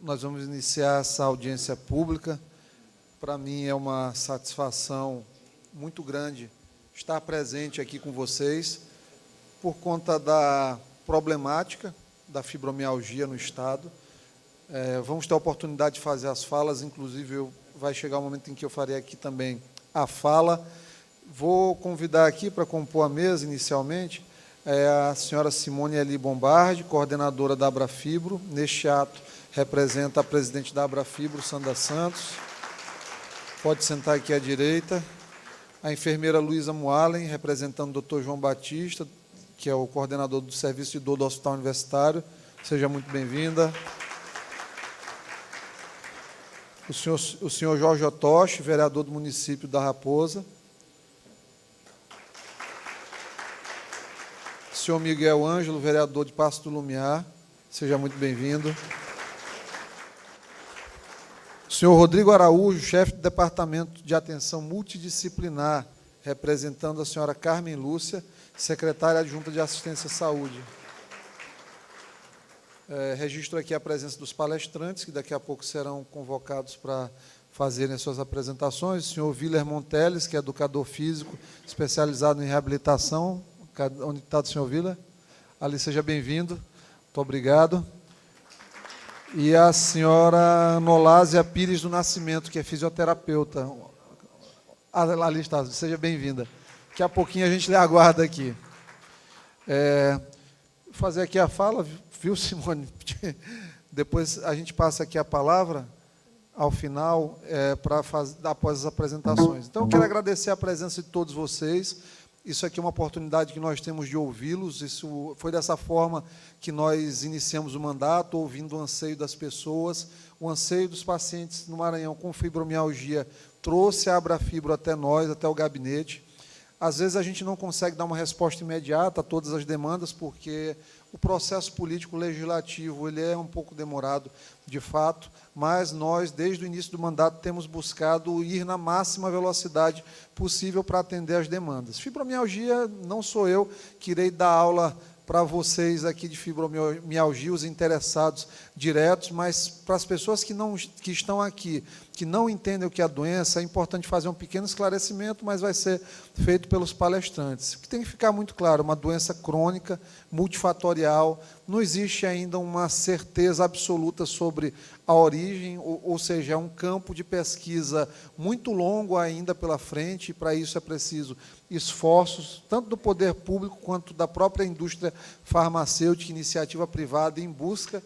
nós vamos iniciar essa audiência pública. Para mim é uma satisfação muito grande estar presente aqui com vocês, por conta da problemática da fibromialgia no Estado. Vamos ter a oportunidade de fazer as falas, inclusive vai chegar o momento em que eu farei aqui também a fala. Vou convidar aqui para compor a mesa, inicialmente, a senhora Simone Eli Bombardi, coordenadora da Abrafibro. Neste ato, representa a presidente da Abrafibro, Sandra Santos. Pode sentar aqui à direita. A enfermeira Luísa Moalen, representando o Dr. João Batista, que é o coordenador do Serviço de Dor do Hospital Universitário. Seja muito bem-vinda. O senhor Jorge Otoshi, vereador do município da Raposa. O senhor Miguel Ângelo, vereador de Paço do Lumiar. Seja muito bem-vindo. O senhor Rodrigo Araújo, chefe do Departamento de Atenção Multidisciplinar, representando a senhora Carmen Lúcia, secretária adjunta de Assistência à Saúde. Registro aqui a presença dos palestrantes, que daqui a pouco serão convocados para fazerem as suas apresentações. O senhor Willer Monteles, que é educador físico, especializado em reabilitação. Onde está o senhor Willer? Ali, seja bem-vindo. Muito obrigado. E a senhora Nolásia Pires do Nascimento, que é fisioterapeuta. Ali está, seja bem-vinda. Daqui a pouquinho a gente lhe aguarda aqui. Vou fazer aqui a fala, viu, Simone? Depois a gente passa aqui a palavra, ao final, para após as apresentações. Então, eu quero agradecer a presença de todos vocês. Isso aqui é uma oportunidade que nós temos de ouvi-los. Isso foi dessa forma que nós iniciamos o mandato, ouvindo o anseio das pessoas, o anseio dos pacientes no Maranhão com fibromialgia trouxe a Abrafibro até nós, até o gabinete. Às vezes a gente não consegue dar uma resposta imediata a todas as demandas, porque o processo político-legislativo ele é um pouco demorado, de fato, mas nós, desde o início do mandato, temos buscado ir na máxima velocidade possível para atender as demandas. Fibromialgia, não sou eu que irei dar aula para vocês aqui de fibromialgia, os interessados diretos, mas para as pessoas que estão aqui, que não entendem o que é a doença, é importante fazer um pequeno esclarecimento, mas vai ser feito pelos palestrantes. O que tem que ficar muito claro, uma doença crônica, multifatorial, não existe ainda uma certeza absoluta sobre a origem, ou seja, é um campo de pesquisa muito longo ainda pela frente, e para isso é preciso esforços, tanto do poder público quanto da própria indústria farmacêutica, iniciativa privada, em busca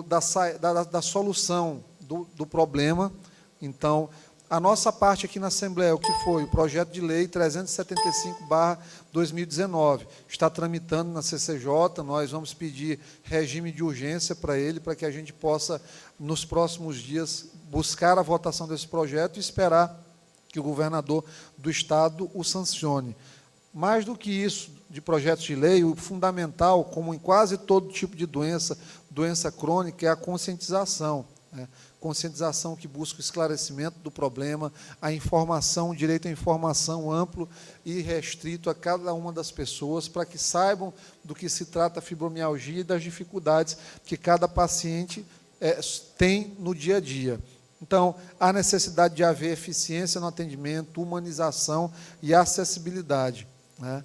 da solução do problema. Então, a nossa parte aqui na Assembleia, o que foi? O projeto de lei 375/2019, está tramitando na CCJ, nós vamos pedir regime de urgência para ele, para que a gente possa, nos próximos dias, buscar a votação desse projeto e esperar que o governador do Estado o sancione. Mais do que isso, de projetos de lei, o fundamental, como em quase todo tipo de doença crônica, é a conscientização, né? Conscientização que busca o esclarecimento do problema, a informação, o direito à informação amplo e restrito a cada uma das pessoas, para que saibam do que se trata a fibromialgia e das dificuldades que cada paciente tem no dia a dia. Então, há necessidade de haver eficiência no atendimento, humanização e acessibilidade, né?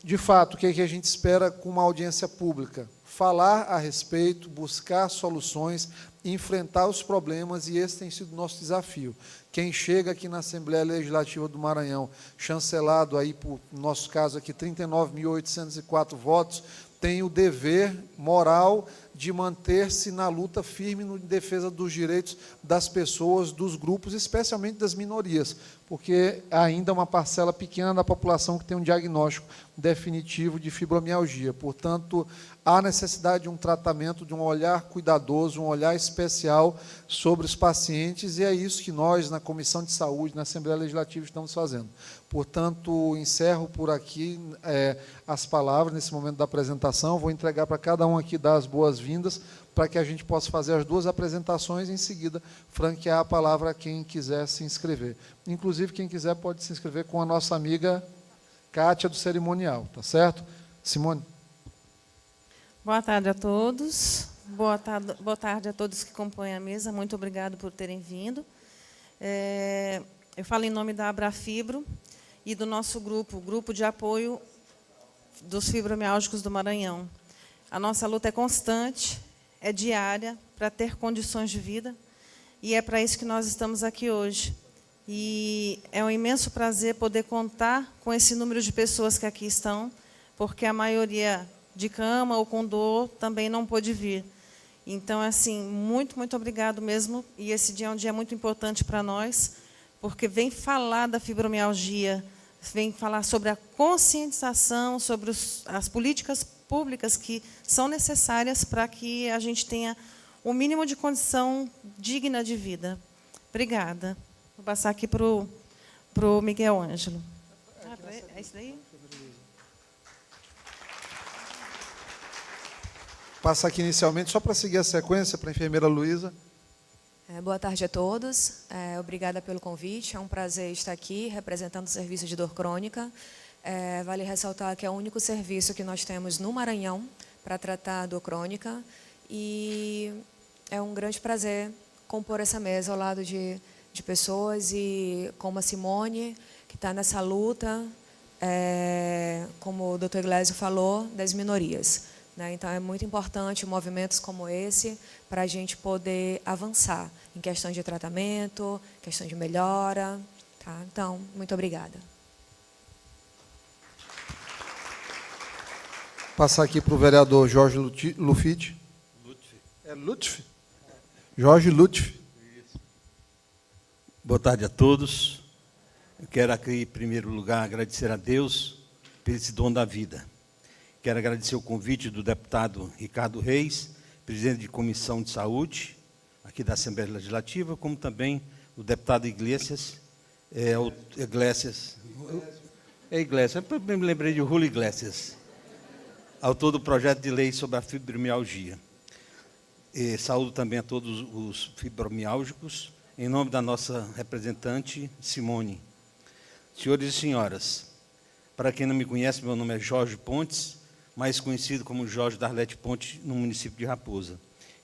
De fato, o que a gente espera com uma audiência pública? Falar a respeito, buscar soluções, enfrentar os problemas, e esse tem sido o nosso desafio. Quem chega aqui na Assembleia Legislativa do Maranhão, chancelado aí por, no nosso caso aqui, 39.804 votos, tem o dever moral de manter-se na luta firme em defesa dos direitos das pessoas, dos grupos, especialmente das minorias, porque ainda é uma parcela pequena da população que tem um diagnóstico definitivo de fibromialgia. Portanto, há necessidade de um tratamento, de um olhar cuidadoso, um olhar especial sobre os pacientes, e é isso que nós, na Comissão de Saúde, na Assembleia Legislativa, estamos fazendo. Portanto, encerro por aqui as palavras nesse momento da apresentação. Vou entregar para cada um aqui dar as boas-vindas, para que a gente possa fazer as duas apresentações e, em seguida, franquear a palavra a quem quiser se inscrever. Inclusive, quem quiser pode se inscrever com a nossa amiga Kátia, do cerimonial, tá certo? Simone. Boa tarde a todos. Boa tarde a todos que compõem a mesa. Muito obrigado por terem vindo. Eu falo em nome da Abrafibro e do nosso grupo, o Grupo de Apoio dos Fibromialgicos do Maranhão. A nossa luta é constante, é diária, para ter condições de vida, e é para isso que nós estamos aqui hoje. E é um imenso prazer poder contar com esse número de pessoas que aqui estão, porque a maioria de cama ou com dor também não pôde vir. Então, assim, muito, muito obrigado mesmo. E esse dia é um dia muito importante para nós, porque vem falar da fibromialgia, vem falar sobre a conscientização, sobre as políticas públicas que são necessárias para que a gente tenha o mínimo de condição digna de vida. Obrigada. Vou passar aqui para o Miguel Ângelo. É isso daí? Passa aqui inicialmente, só para seguir a sequência, para a enfermeira Luísa. Boa tarde a todos. Obrigada pelo convite. É um prazer estar aqui representando o serviço de dor crônica. Vale ressaltar que é o único serviço que nós temos no Maranhão para tratar a dor crônica. E é um grande prazer compor essa mesa ao lado de pessoas e como a Simone, que está nessa luta, como o doutor Iglesio falou, das minorias. Então, é muito importante movimentos como esse para a gente poder avançar em questão de tratamento, questão de melhora. Tá? Então, muito obrigada. Passar aqui para o vereador Jorge Lufit. É Lutfi? Jorge Lutfi. Boa tarde a todos. Eu quero aqui, em primeiro lugar, agradecer a Deus por esse dom da vida. Quero agradecer o convite do deputado Ricardo Reis, presidente de Comissão de Saúde, aqui da Assembleia Legislativa, como também o deputado Iglesias. Iglesias, eu me lembrei de Julio Iglesias, autor do projeto de lei sobre a fibromialgia. Saúdo também a todos os fibromiálgicos, em nome da nossa representante, Simone. Senhores e senhoras, para quem não me conhece, meu nome é Jorge Pontes, mais conhecido como Jorge Darlete Pontes, no município de Raposa.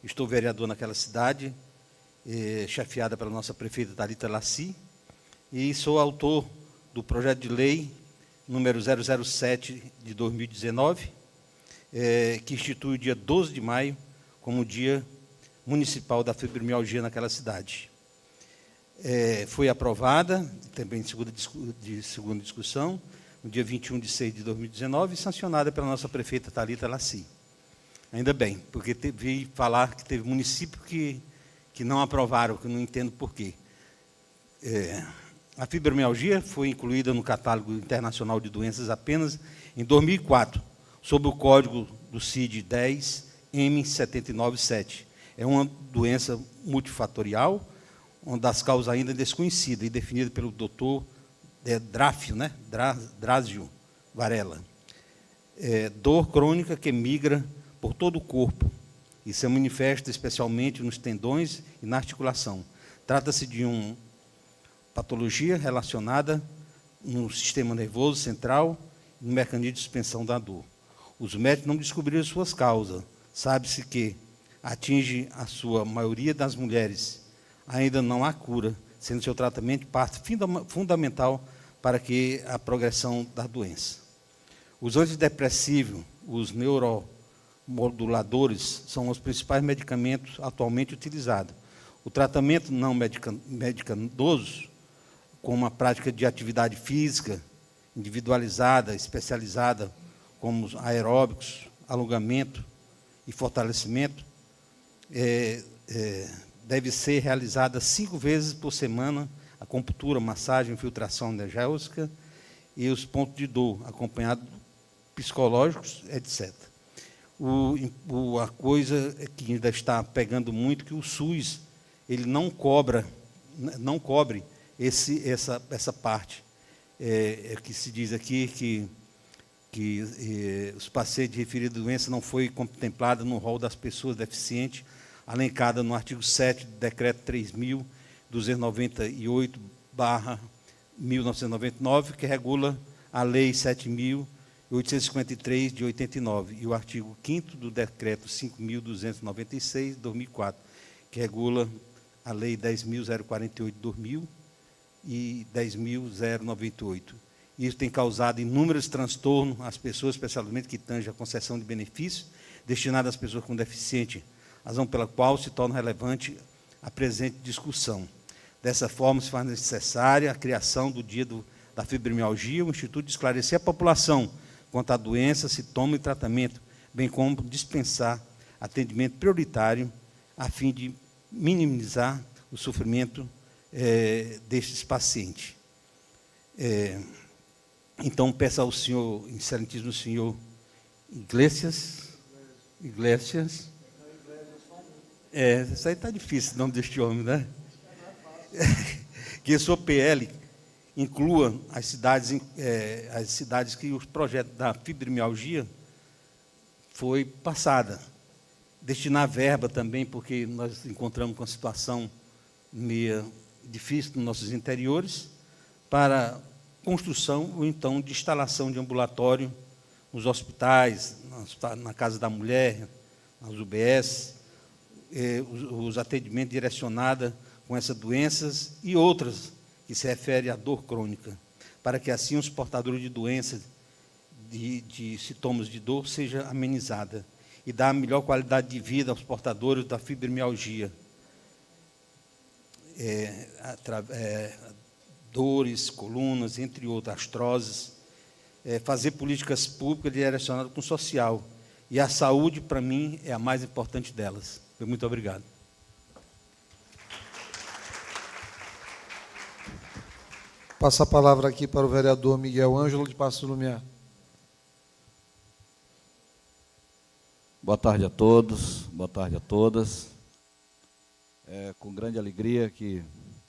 Estou vereador naquela cidade, chefiada pela nossa prefeita Thalita Laci, e sou autor do projeto de lei número 007 de 2019, que institui o dia 12 de maio como Dia Municipal da Fibromialgia naquela cidade. Foi aprovada, também de segunda discussão, no dia 21 de 6 de 2019, sancionada pela nossa prefeita Thalita Laci. Ainda bem, porque vi falar que teve município que não aprovaram, que eu não entendo por quê. A fibromialgia foi incluída no catálogo internacional de doenças apenas em 2004, sob o código do CID-10 M797. É uma doença multifatorial, uma das causas ainda desconhecidas e definida pelo doutor Dráfio, né? Drázio Varela. Dor crônica que migra por todo o corpo e se manifesta especialmente nos tendões e na articulação. Trata-se de uma patologia relacionada no sistema nervoso central e no mecanismo de suspensão da dor. Os médicos não descobriram suas causas. Sabe-se que atinge a sua maioria das mulheres. Ainda não há cura, sendo seu tratamento parte fundamental para que a progressão da doença. Os antidepressivos, os neuromoduladores, são os principais medicamentos atualmente utilizados. O tratamento não medicamentoso, como a prática de atividade física individualizada, especializada, como aeróbicos, alongamento e fortalecimento, deve ser realizada 5 vezes por semana, acupuntura, massagem, infiltração analgésica e os pontos de dor, acompanhados psicológicos, etc. A coisa que ainda está pegando muito, que o SUS ele não cobre essa parte. Que se diz aqui que os pacientes de referida doença não foi contemplado no rol das pessoas deficientes, alencada no artigo 7 do decreto 3.298/1999, que regula a lei 7.000 853, de 89, e o artigo 5º do Decreto 5.296, de 2004, que regula a Lei 10.048, de 2000 e 10.098. Isso tem causado inúmeros transtornos às pessoas, especialmente que tangem a concessão de benefícios destinados às pessoas com deficiência, razão pela qual se torna relevante a presente discussão. Dessa forma, se faz necessária a criação do Dia da Fibromialgia, o Instituto de esclarecer a população quanto à doença, sintoma e tratamento, bem como dispensar atendimento prioritário a fim de minimizar o sofrimento destes pacientes. Então, peço ao senhor, excelentíssimo senhor Iglesias, isso aí está difícil, o nome deste homem, né? Que a sua PL inclua as cidades que o projeto da fibromialgia foi passada. Destinar verba também, porque nós encontramos com uma situação meio difícil nos nossos interiores, para construção ou então de instalação de ambulatório nos hospitais, na Casa da Mulher, nas UBS, os atendimentos direcionados com essas doenças e outras que se referem à dor crônica, para que assim os portadores de doenças, de sintomas de dor, seja amenizada e dar a melhor qualidade de vida aos portadores da fibromialgia. Dores, colunas, entre outras, artroses, fazer políticas públicas direcionadas com o social. E a saúde, para mim, é a mais importante delas. Muito obrigado. Passa a palavra aqui para o vereador Miguel Ângelo, de Paços do Lumiar. Boa tarde a todos, boa tarde a todas. É com grande alegria que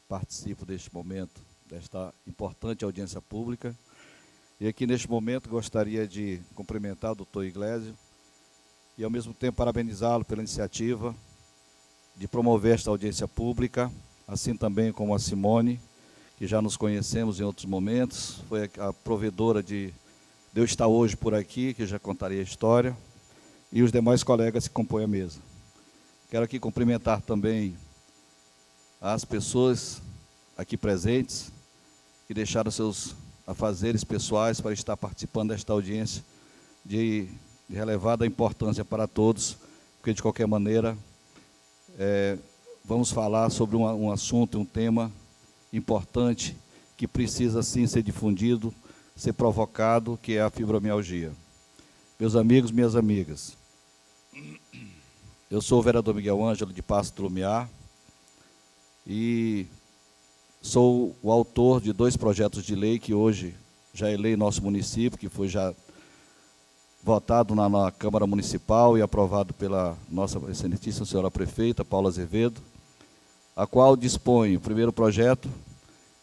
participo deste momento, desta importante audiência pública. E aqui, neste momento, gostaria de cumprimentar o doutor Iglesias e, ao mesmo tempo, parabenizá-lo pela iniciativa de promover esta audiência pública, assim também como a Simone, que já nos conhecemos em outros momentos, foi a provedora de eu estar hoje por aqui, que já contarei a história, e os demais colegas que compõem a mesa. Quero aqui cumprimentar também as pessoas aqui presentes, que deixaram seus afazeres pessoais para estar participando desta audiência de relevada importância para todos, porque, de qualquer maneira, vamos falar sobre um assunto, um tema importante, que precisa, sim, ser difundido, ser provocado, que é a fibromialgia. Meus amigos, minhas amigas, eu sou o vereador Miguel Ângelo, de Paços do Lumiar, e sou o autor de 2 projetos de lei que hoje já é lei em nosso município, que foi já votado na Câmara Municipal e aprovado pela nossa excelentíssima senhora prefeita, Paula Azevedo, a qual dispõe, o primeiro projeto,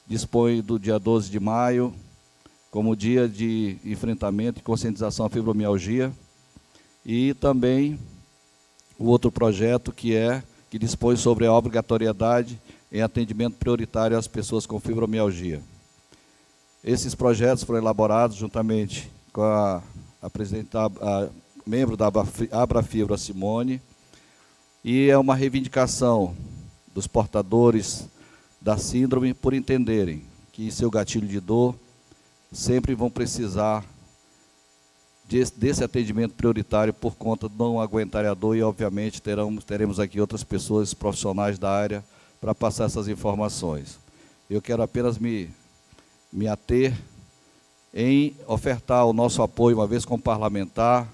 dispõe do dia 12 de maio, como dia de enfrentamento e conscientização à fibromialgia, e também o outro projeto que dispõe sobre a obrigatoriedade em atendimento prioritário às pessoas com fibromialgia. Esses projetos foram elaborados juntamente com a presidente, membro da Abrafibro, a Simone, e é uma reivindicação dos portadores da síndrome por entenderem que seu gatilho de dor sempre vão precisar desse atendimento prioritário por conta de não aguentarem a dor, e obviamente teremos aqui outras pessoas profissionais da área para passar essas informações. Eu quero apenas me ater em ofertar o nosso apoio, uma vez como parlamentar,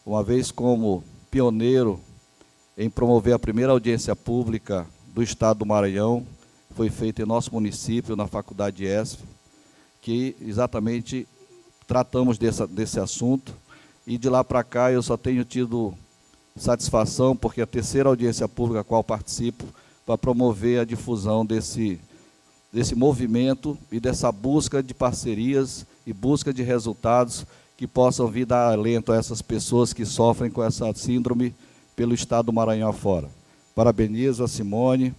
uma vez como pioneiro em promover a primeira audiência pública do Estado do Maranhão, foi feita em nosso município, na Faculdade ESF, que exatamente tratamos desse assunto, e de lá para cá eu só tenho tido satisfação, porque a terceira audiência pública a qual participo, para promover a difusão desse movimento e dessa busca de parcerias e busca de resultados que possam vir dar alento a essas pessoas que sofrem com essa síndrome pelo Estado do Maranhão afora. Parabenizo a Simone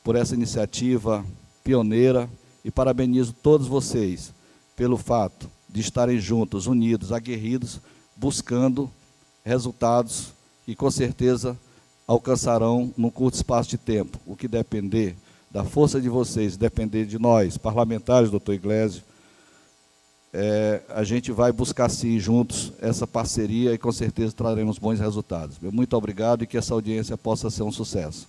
por essa iniciativa pioneira e parabenizo todos vocês pelo fato de estarem juntos, unidos, aguerridos, buscando resultados que, com certeza, alcançarão num curto espaço de tempo. O que depender da força de vocês, depender de nós, parlamentares, doutor Iglesias, a gente vai buscar, sim, juntos, essa parceria e, com certeza, traremos bons resultados. Muito obrigado e que essa audiência possa ser um sucesso.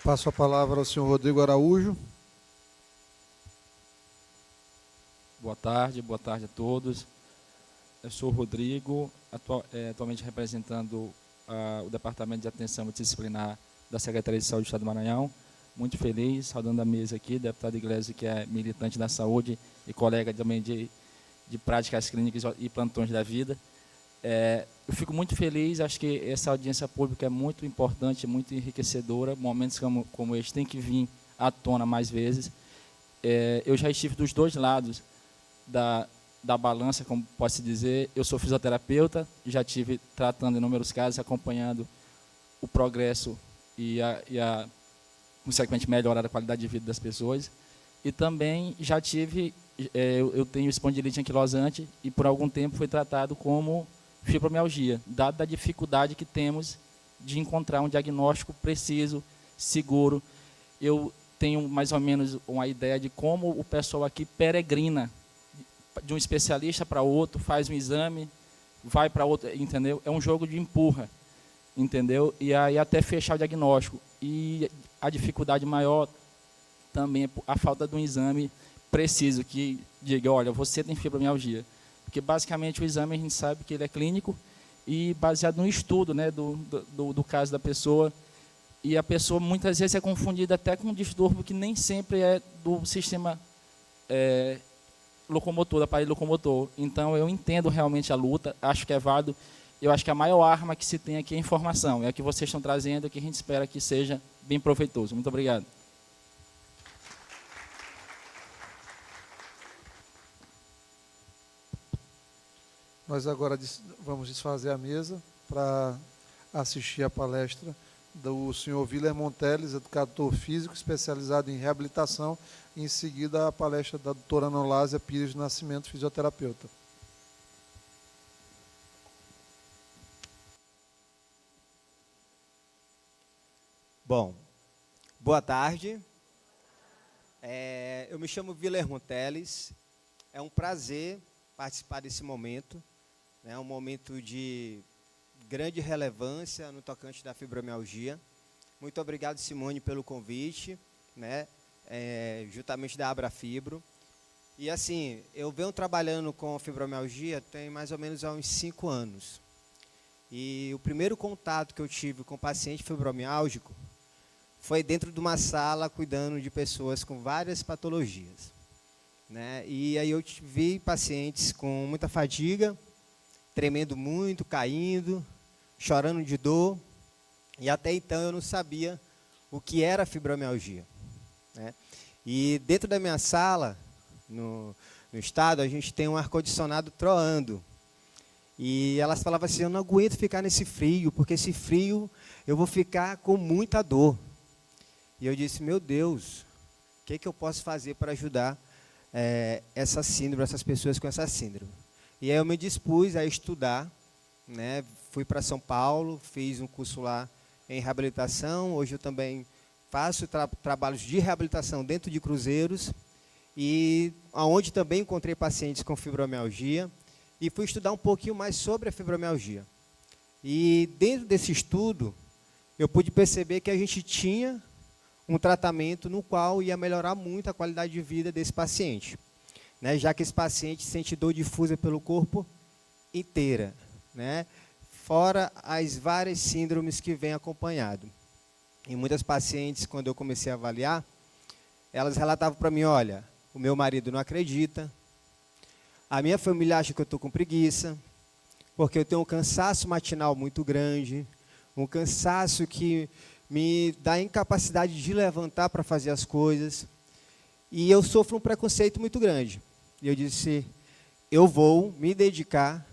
Passo a palavra ao senhor Rodrigo Araújo. Boa tarde a todos. Eu sou o Rodrigo, atualmente representando o Departamento de Atenção Multidisciplinar da Secretaria de Saúde do Estado do Maranhão. Muito feliz, saudando a mesa aqui, deputado Iglesias, que é militante da saúde e colega também de práticas clínicas e plantões da vida. Eu fico muito feliz, acho que essa audiência pública é muito importante, muito enriquecedora. Momentos como este têm que vir à tona mais vezes. Eu já estive dos dois lados da balança, como pode-se dizer. Eu sou fisioterapeuta, já estive tratando inúmeros casos, acompanhando o progresso e consequentemente melhorar a qualidade de vida das pessoas. E também já tive, eu tenho espondilite anquilosante e por algum tempo foi tratado como fibromialgia, dada a dificuldade que temos de encontrar um diagnóstico preciso, seguro. Eu tenho mais ou menos uma ideia de como o pessoal aqui peregrina de um especialista para outro, faz um exame, vai para outro, entendeu? É um jogo de empurra, entendeu? E aí até fechar o diagnóstico. E a dificuldade maior também é a falta de um exame preciso que diga, olha, você tem fibromialgia. Porque, basicamente, o exame a gente sabe que ele é clínico e baseado no estudo, né, do caso da pessoa. E a pessoa, muitas vezes, é confundida até com um distúrbio que nem sempre é do sistema locomotor, do aparelho locomotor. Então, eu entendo realmente a luta, acho que é válido. Eu acho que a maior arma que se tem aqui é a informação. É a que vocês estão trazendo, é que a gente espera que seja bem proveitoso. Muito obrigado. Nós agora vamos desfazer a mesa para assistir a palestra do senhor Willer Monteles, educador físico especializado em reabilitação, e em seguida a palestra da doutora Anolásia Pires do Nascimento, fisioterapeuta. Bom, boa tarde. Eu me chamo Willer Monteles. É um prazer participar desse momento. É um momento de grande relevância no tocante da fibromialgia. Muito obrigado, Simone, pelo convite, né? Juntamente da Abrafibro. E assim, eu venho trabalhando com fibromialgia tem mais ou menos há uns 5 anos. E o primeiro contato que eu tive com paciente fibromiálgico foi dentro de uma sala cuidando de pessoas com várias patologias, né? E aí eu vi pacientes com muita fadiga, tremendo muito, caindo, chorando de dor, e até então eu não sabia o que era fibromialgia, né? E dentro da minha sala, no estado, a gente tem um ar-condicionado troando, e elas falavam assim, eu não aguento ficar nesse frio, porque esse frio eu vou ficar com muita dor. E eu disse, meu Deus, o que eu posso fazer para ajudar essa síndrome, essas pessoas com essa síndrome? E aí eu me dispus a estudar, né? Fui para São Paulo, fiz um curso lá em reabilitação. Hoje eu também faço trabalhos de reabilitação dentro de cruzeiros, e onde também encontrei pacientes com fibromialgia, e fui estudar um pouquinho mais sobre a fibromialgia. E dentro desse estudo, eu pude perceber que a gente tinha um tratamento no qual ia melhorar muito a qualidade de vida desse paciente, né? Já que esse paciente sente dor difusa pelo corpo inteira, né? Fora as várias síndromes que vêm acompanhado. E muitas pacientes, quando eu comecei a avaliar, elas relatavam para mim, olha, o meu marido não acredita, a minha família acha que eu estou com preguiça, porque eu tenho um cansaço matinal muito grande, um cansaço que me dá incapacidade de levantar para fazer as coisas, e eu sofro um preconceito muito grande. E eu disse, eu vou me dedicar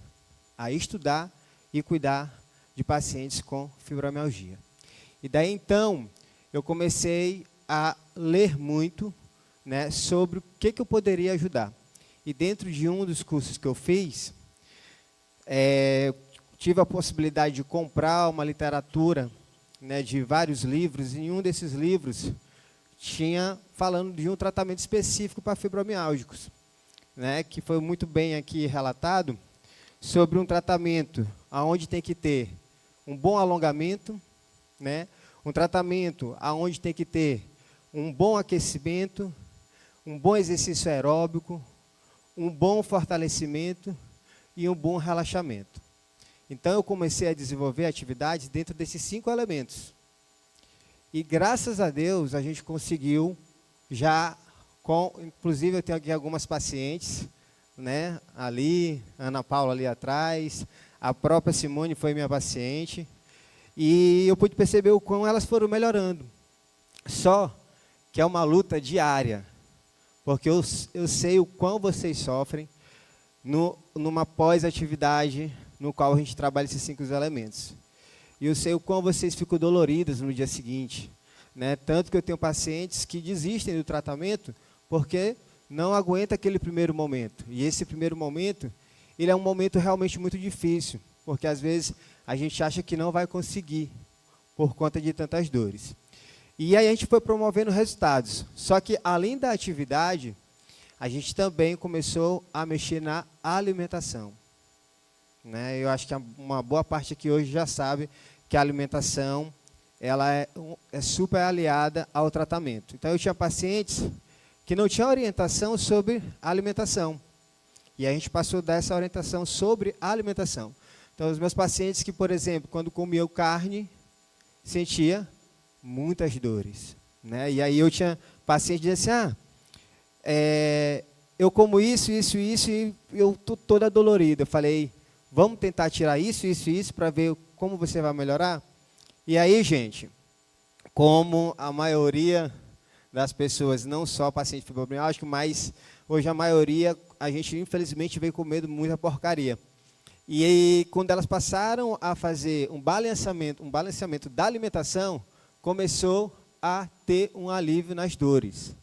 a estudar e cuidar de pacientes com fibromialgia. E daí então, eu comecei a ler muito, né, sobre o que eu poderia ajudar. E dentro de um dos cursos que eu fiz, tive a possibilidade de comprar uma literatura, né, de vários livros, e em um desses livros tinha falando de um tratamento específico para fibromialgicos, né, que foi muito bem aqui relatado, sobre um tratamento onde tem que ter um bom alongamento, né, um tratamento onde tem que ter um bom aquecimento, um bom exercício aeróbico, um bom fortalecimento e um bom relaxamento. Então, eu comecei a desenvolver atividades dentro desses 5 elementos. E, graças a Deus, a gente conseguiu já, inclusive eu tenho aqui algumas pacientes, né, ali, Ana Paula ali atrás, a própria Simone foi minha paciente, e eu pude perceber o quão elas foram melhorando. Só que é uma luta diária, porque eu sei o quão vocês sofrem numa pós-atividade no qual a gente trabalha esses 5 elementos. E eu sei o quão vocês ficam doloridas no dia seguinte, né? Tanto que eu tenho pacientes que desistem do tratamento porque não aguenta aquele primeiro momento. E esse primeiro momento, ele é um momento realmente muito difícil, porque às vezes a gente acha que não vai conseguir por conta de tantas dores. E aí a gente foi promovendo resultados. Só que, além da atividade, a gente também começou a mexer na alimentação, né? Eu acho que uma boa parte aqui hoje já sabe que a alimentação ela é super aliada ao tratamento. Então, eu tinha pacientes que não tinham orientação sobre a alimentação. E a gente passou a dar essa orientação sobre a alimentação. Então, os meus pacientes que, por exemplo, quando comiam carne, sentia muitas dores, né? E aí eu tinha paciente que dizia assim, eu como isso, isso, isso, e eu estou toda dolorida. Eu falei, vamos tentar tirar isso, isso e isso, para ver como você vai melhorar? E aí, gente, como a maioria das pessoas, não só paciente fibromialgico, mas hoje a maioria, a gente infelizmente vem comendo muita porcaria. E aí, quando elas passaram a fazer um balanceamento da alimentação, começou a ter um alívio nas dores,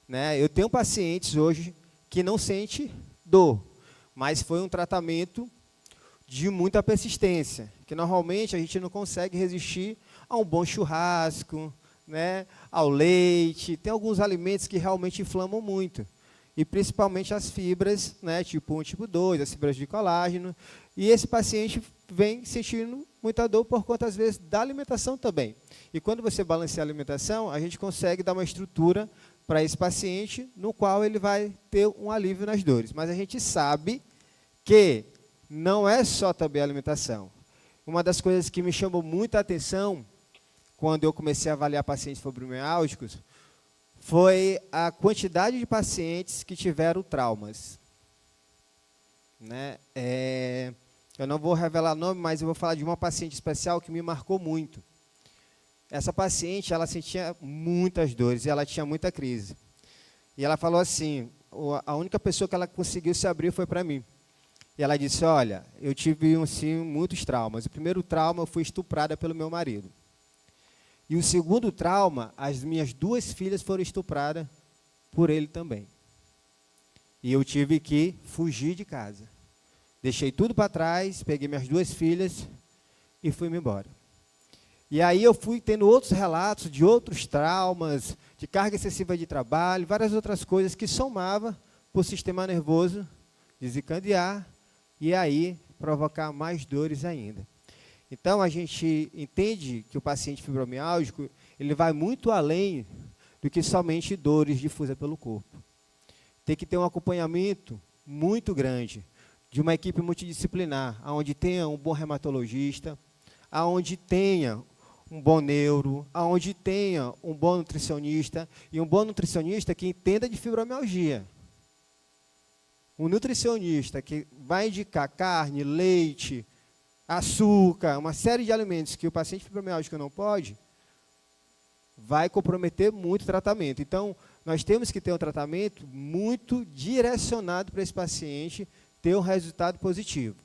né? Eu tenho pacientes hoje que não sentem dor, mas foi um tratamento de muita persistência, que normalmente a gente não consegue resistir a um bom churrasco, né, ao leite. Tem alguns alimentos que realmente inflamam muito, e principalmente as fibras, né, tipo 1 e tipo 2, as fibras de colágeno, e esse paciente vem sentindo muita dor por conta, às vezes, da alimentação também. E quando você balanceia a alimentação, a gente consegue dar uma estrutura para esse paciente, no qual ele vai ter um alívio nas dores. Mas a gente sabe que não é só também a alimentação. Uma das coisas que me chamou muita atenção, quando eu comecei a avaliar pacientes fibromialgicos, foi a quantidade de pacientes que tiveram traumas, né? Eu não vou revelar nome, mas eu vou falar de uma paciente especial que me marcou muito. Essa paciente, ela sentia muitas dores e ela tinha muita crise. E ela falou assim, a única pessoa que ela conseguiu se abrir foi para mim. E ela disse, olha, eu tive assim, muitos traumas. O primeiro trauma, eu fui estuprada pelo meu marido. E o segundo trauma, as minhas 2 filhas foram estupradas por ele também. E eu tive que fugir de casa. Deixei tudo para trás, peguei minhas 2 filhas e fui-me embora. E aí eu fui tendo outros relatos de outros traumas, de carga excessiva de trabalho, várias outras coisas que somavam para o sistema nervoso desencadear e aí provocar mais dores ainda. Então, a gente entende que o paciente fibromialgico, ele vai muito além do que somente dores difusas pelo corpo. Tem que ter um acompanhamento muito grande de uma equipe multidisciplinar, onde tenha um bom reumatologista, onde tenha um bom neuro, onde tenha um bom nutricionista, e um bom nutricionista que entenda de fibromialgia. Um nutricionista que vai indicar carne, leite, açúcar, uma série de alimentos que o paciente fibromialgico não pode, vai comprometer muito o tratamento. Então, nós temos que ter um tratamento muito direcionado para esse paciente ter um resultado positivo.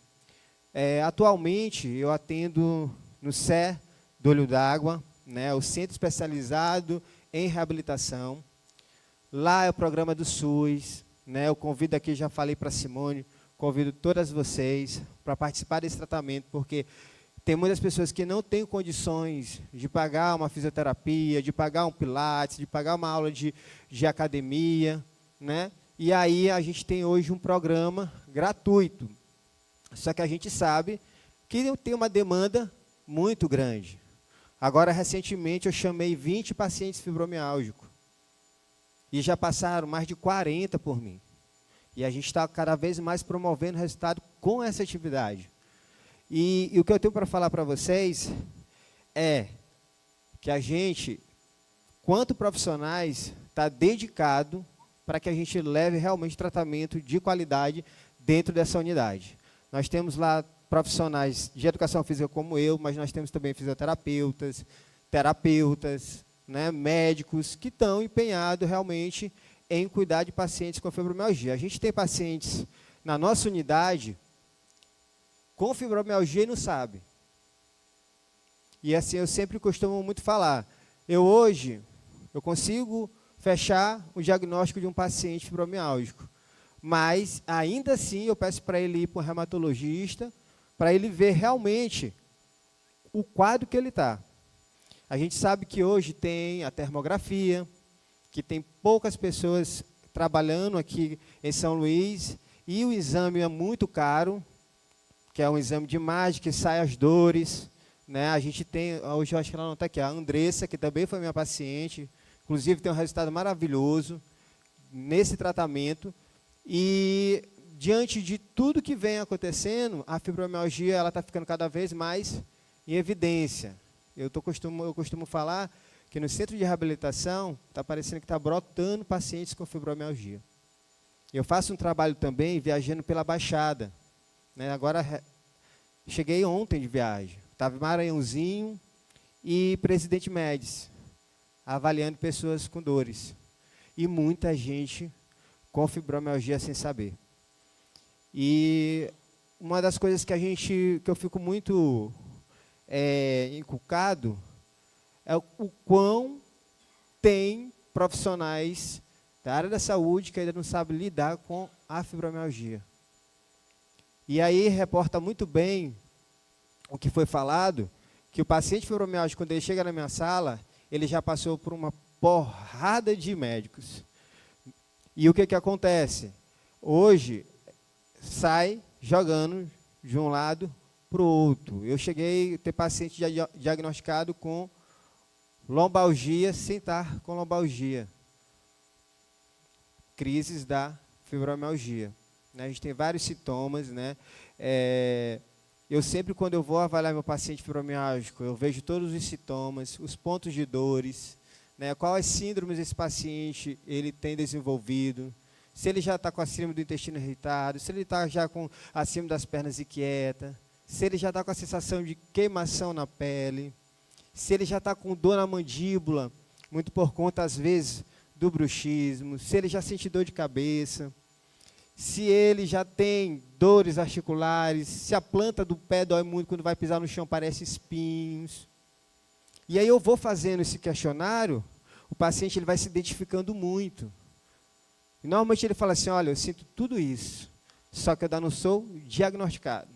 Atualmente, eu atendo no CE do Olho d'Água, né, o Centro Especializado em Reabilitação. Lá é o programa do SUS, né? Eu convido aqui, já falei para a Simone, convido todas vocês para participar desse tratamento, porque tem muitas pessoas que não têm condições de pagar uma fisioterapia, de pagar um pilates, de pagar uma aula de academia, né? E aí a gente tem hoje um programa gratuito. Só que a gente sabe que tem uma demanda muito grande. Agora, recentemente, eu chamei 20 pacientes fibromialgicos. E já passaram mais de 40 por mim. E a gente está cada vez mais promovendo resultado com essa atividade. E o que eu tenho para falar para vocês é que a gente, quanto profissionais, está dedicado para que a gente leve realmente tratamento de qualidade dentro dessa unidade. Nós temos lá profissionais de educação física como eu, mas nós temos também fisioterapeutas, terapeutas, né, médicos que estão empenhados realmente em cuidar de pacientes com fibromialgia. A gente tem pacientes na nossa unidade com fibromialgia e não sabe. E assim, eu sempre costumo muito falar, hoje eu consigo fechar o diagnóstico de um paciente fibromialgico, mas ainda assim eu peço para ele ir para um reumatologista, para ele ver realmente o quadro que ele está. A gente sabe que hoje tem a termografia, que tem poucas pessoas trabalhando aqui em São Luís, e o exame é muito caro, que é um exame de imagem, que sai as dores, né? A gente tem, hoje eu acho que ela não está aqui, a Andressa, que também foi minha paciente, inclusive tem um resultado maravilhoso nesse tratamento, e diante de tudo que vem acontecendo, a fibromialgia ela está ficando cada vez mais em evidência. Eu costumo falar que no centro de reabilitação está parecendo que está brotando pacientes com fibromialgia. Eu faço um trabalho também viajando pela Baixada, né? Agora, cheguei ontem de viagem, estava em Maranhãozinho e Presidente Médici, avaliando pessoas com dores. E muita gente com fibromialgia sem saber. E uma das coisas que eu fico muito inculcado é o quão tem profissionais da área da saúde que ainda não sabem lidar com a fibromialgia. E aí reporta muito bem o que foi falado, que o paciente fibromialgia, quando ele chega na minha sala, ele já passou por uma porrada de médicos. E o que acontece? Hoje, sai jogando de um lado para o outro. Eu cheguei a ter paciente diagnosticado com lombalgia sem estar com lombalgia. Crises da fibromialgia. A gente tem vários sintomas, né? Eu sempre, quando eu vou avaliar meu paciente fibromialgico, eu vejo todos os sintomas, os pontos de dores, né? Quais síndromes esse paciente ele tem desenvolvido, se ele já está com a síndrome do intestino irritado, se ele está já com a síndrome das pernas inquieta, se ele já está com a sensação de queimação na pele, se ele já está com dor na mandíbula, muito por conta, às vezes, do bruxismo, se ele já sente dor de cabeça, se ele já tem dores articulares, se a planta do pé dói muito, quando vai pisar no chão parece espinhos. E aí eu vou fazendo esse questionário, o paciente ele vai se identificando muito. E normalmente ele fala assim, olha, eu sinto tudo isso, só que eu ainda não sou diagnosticado.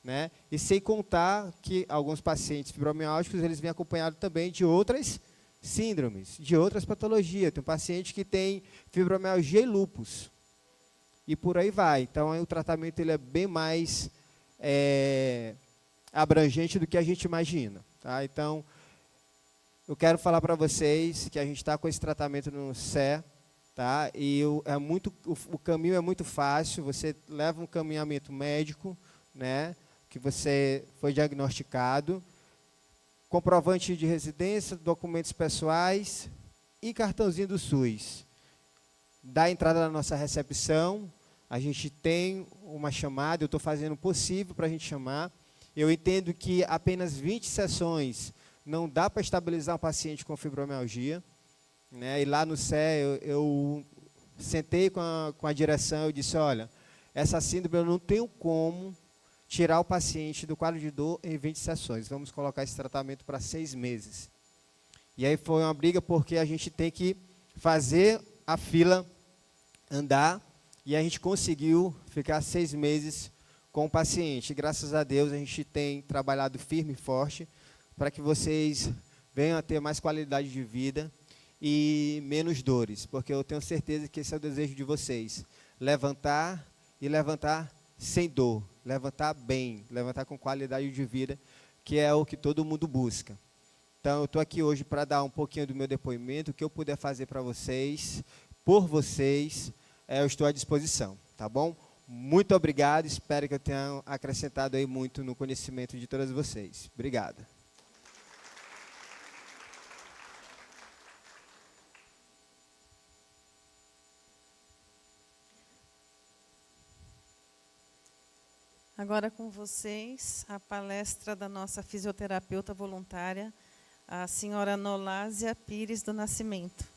Né? E sem contar que alguns pacientes fibromialgicos, eles vêm acompanhados também de outras síndromes, de outras patologias. Tem um paciente que tem fibromialgia e lúpus. E por aí vai. Então, o tratamento ele é bem mais abrangente do que a gente imagina. Tá? Então, eu quero falar para vocês que a gente está com esse tratamento no CE, tá? E o caminho é muito fácil, você leva um caminhamento médico, né? Que você foi diagnosticado, comprovante de residência, documentos pessoais e cartãozinho do SUS. Da entrada na nossa recepção, a gente tem uma chamada, eu estou fazendo o possível para a gente chamar. Eu entendo que apenas 20 sessões não dá para estabilizar um paciente com fibromialgia. Né? E lá no CE, eu sentei com a direção e disse, olha, essa síndrome eu não tenho como tirar o paciente do quadro de dor em 20 sessões. Vamos colocar esse tratamento para 6 meses. E aí foi uma briga porque a gente tem que fazer a fila andar e a gente conseguiu ficar 6 meses com o paciente. Graças a Deus, a gente tem trabalhado firme e forte para que vocês venham a ter mais qualidade de vida e menos dores, porque eu tenho certeza que esse é o desejo de vocês. Levantar e levantar sem dor, levantar bem, levantar com qualidade de vida, que é o que todo mundo busca. Então, eu estou aqui hoje para dar um pouquinho do meu depoimento, o que eu puder fazer para vocês, por vocês, eu estou à disposição, tá bom? Muito obrigado, espero que eu tenha acrescentado aí muito no conhecimento de todas vocês. Obrigado. Agora com vocês, a palestra da nossa fisioterapeuta voluntária, a senhora Nolásia Pires do Nascimento.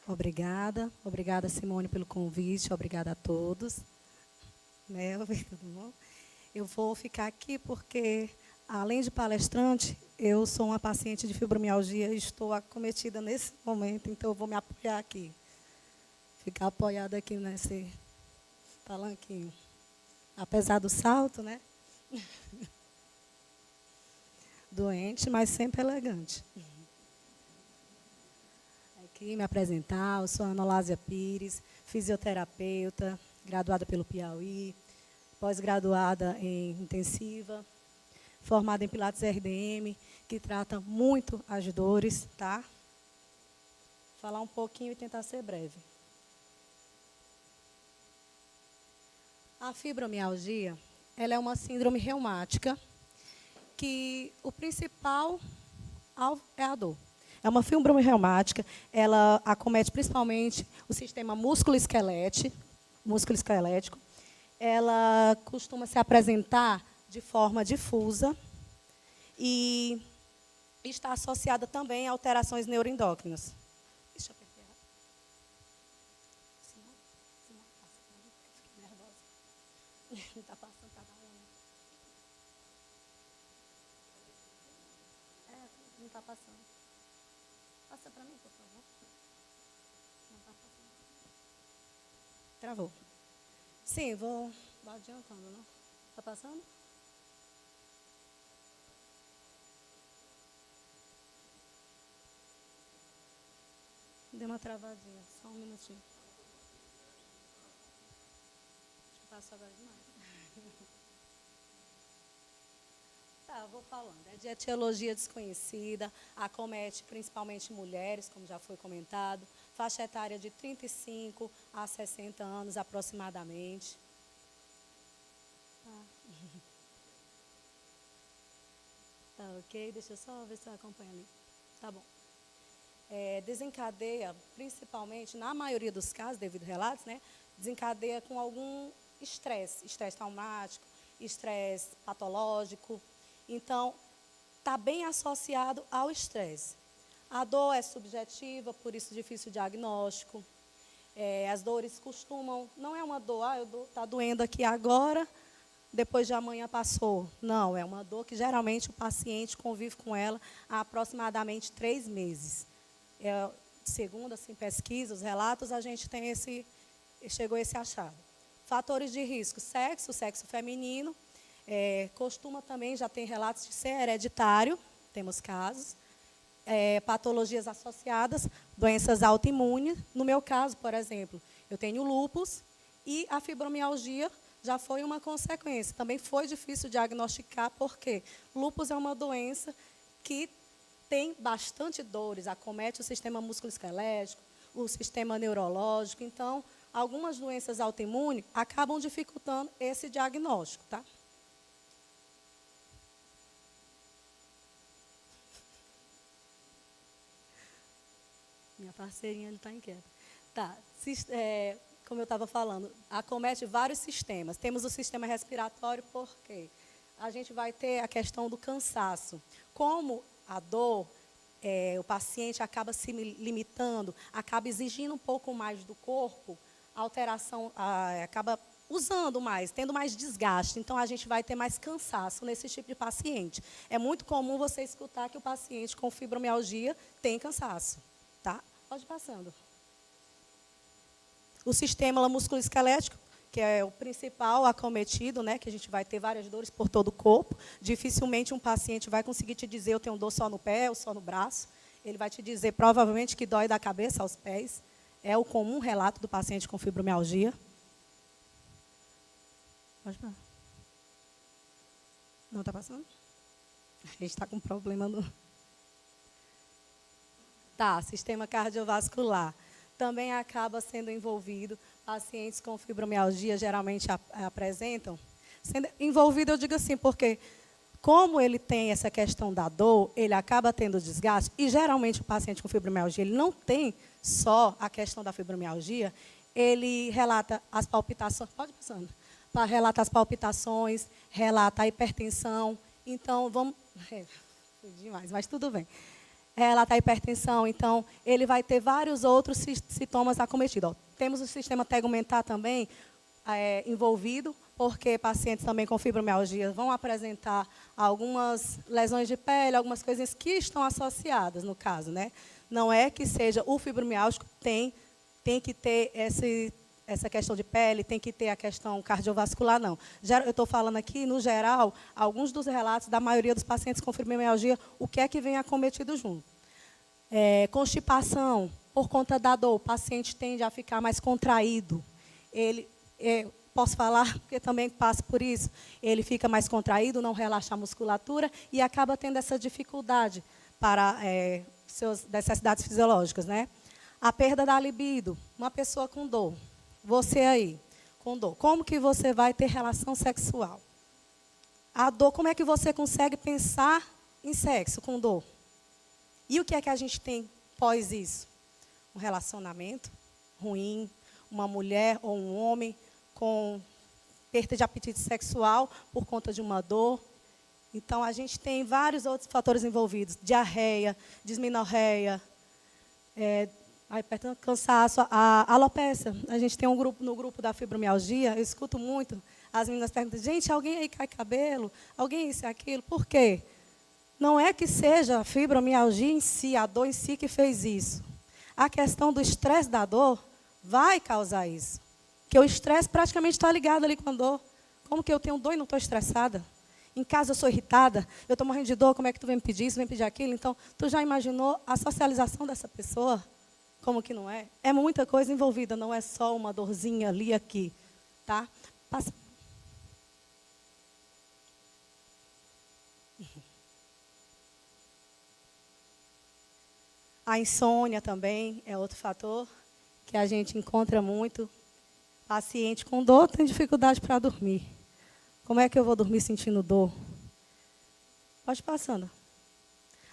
Obrigada Simone pelo convite, obrigada a todos. Tudo bom? Eu vou ficar aqui porque, além de palestrante, eu sou uma paciente de fibromialgia e estou acometida nesse momento, então eu vou me apoiar aqui. Ficar apoiada aqui nesse palanquinho. Apesar do salto, né? Doente, mas sempre elegante. Aqui me apresentar, eu sou a Nolásia Pires, fisioterapeuta, graduada pelo Piauí, pós-graduada em intensiva, formada em Pilates RDM, que trata muito as dores, tá? Falar um pouquinho e tentar ser breve. A fibromialgia, ela é uma síndrome reumática que o principal alvo é a dor. É uma síndrome reumática, ela acomete principalmente o sistema músculo-esquelético. Ela costuma se apresentar de forma difusa e está associada também a alterações neuroendócrinas. Deixa eu apertar. Senão passa para mim, eu fiquei nervosa. Está passando, está doendo. Não está passando. Passa para mim, por favor. Não está passando. Travou. Sim, vou adiantando, não? Está passando? Deu uma travadinha, só um minutinho. Acho que passou agora demais. Tá, eu vou falando. É de etiologia desconhecida, acomete principalmente mulheres, como já foi comentado, faixa etária de 35 a 60 anos aproximadamente. Tá, ok? Deixa eu só ver se eu acompanho ali. Tá bom. Desencadeia, principalmente, na maioria dos casos, devido a relatos, né, desencadeia com algum estresse traumático, estresse patológico. Então, está bem associado ao estresse. A dor é subjetiva, por isso difícil o diagnóstico. As dores costumam, não é uma dor, está doendo aqui agora, depois de amanhã passou. Não, é uma dor que geralmente o paciente convive com ela há aproximadamente 3 meses. Segundo assim, pesquisa, os relatos, a gente tem chegou a esse achado. Fatores de risco, sexo feminino, costuma também, já tem relatos de ser hereditário, temos casos, patologias associadas, doenças autoimunes. No meu caso, por exemplo, eu tenho lúpus e a fibromialgia já foi uma consequência. Também foi difícil diagnosticar, porque lúpus é uma doença que tem bastante dores, acomete o sistema músculo-esquelético, o sistema neurológico. Então, algumas doenças autoimunes acabam dificultando esse diagnóstico, tá? Minha parceirinha está inquieta. Tá. Como eu estava falando, acomete vários sistemas. Temos o sistema respiratório, porque a gente vai ter a questão do cansaço. Como a dor, o paciente acaba se limitando, acaba exigindo um pouco mais do corpo, a alteração acaba usando mais, tendo mais desgaste. Então, a gente vai ter mais cansaço nesse tipo de paciente. É muito comum você escutar que o paciente com fibromialgia tem cansaço. Tá? Pode ir passando. O sistema musculoesquelético, que é o principal acometido, né, que a gente vai ter várias dores por todo o corpo. Dificilmente um paciente vai conseguir te dizer, eu tenho dor só no pé ou só no braço. Ele vai te dizer, provavelmente, que dói da cabeça aos pés. É o comum relato do paciente com fibromialgia. Pode parar. Não está passando? A gente está com problema no... Tá, sistema cardiovascular. Também acaba sendo envolvido. Pacientes com fibromialgia geralmente apresentam. Sendo envolvido, eu digo assim, porque como ele tem essa questão da dor, ele acaba tendo desgaste, e geralmente o paciente com fibromialgia, ele não tem só a questão da fibromialgia, ele relata as palpitações, pode passando, relata as palpitações, relata a hipertensão, então vamos, demais, mas tudo bem. Relata a hipertensão, então ele vai ter vários outros sintomas acometidos. Ó, temos o sistema tegumentar também envolvido, porque pacientes também com fibromialgia vão apresentar algumas lesões de pele, algumas coisinhas que estão associadas, no caso, né? Não é que seja o fibromialgico tem que ter essa questão de pele, tem que ter a questão cardiovascular, não. Eu estou falando aqui, no geral, alguns dos relatos da maioria dos pacientes com fibromialgia, o que é que vem acometido junto. Constipação, por conta da dor, o paciente tende a ficar mais contraído. Posso falar, porque também passo por isso. Ele fica mais contraído, não relaxa a musculatura e acaba tendo essa dificuldade para suas necessidades fisiológicas, né? A perda da libido, uma pessoa com dor. Você aí, com dor. Como que você vai ter relação sexual? A dor, como é que você consegue pensar em sexo com dor? E o que é que a gente tem pós isso? Um relacionamento ruim, uma mulher ou um homem com perda de apetite sexual por conta de uma dor. Então, a gente tem vários outros fatores envolvidos. Diarreia, dismenorreia, cansaço, a alopecia. A gente tem um grupo, no grupo da fibromialgia, eu escuto muito, as meninas perguntam, gente, alguém aí cai cabelo? Alguém isso e aquilo? Por quê? Não é que seja a fibromialgia em si, a dor em si que fez isso. A questão do estresse da dor vai causar isso. Porque o estresse praticamente está ligado ali com a dor. Como que eu tenho dor e não estou estressada? Em casa eu sou irritada, eu estou morrendo de dor, como é que tu vem me pedir isso, vem pedir aquilo? Então, tu já imaginou a socialização dessa pessoa? Como que não é? É muita coisa envolvida, não é só uma dorzinha ali aqui. Tá? Passa. A insônia também é outro fator que a gente encontra muito. Paciente com dor tem dificuldade para dormir. Como é que eu vou dormir sentindo dor? Pode ir passando.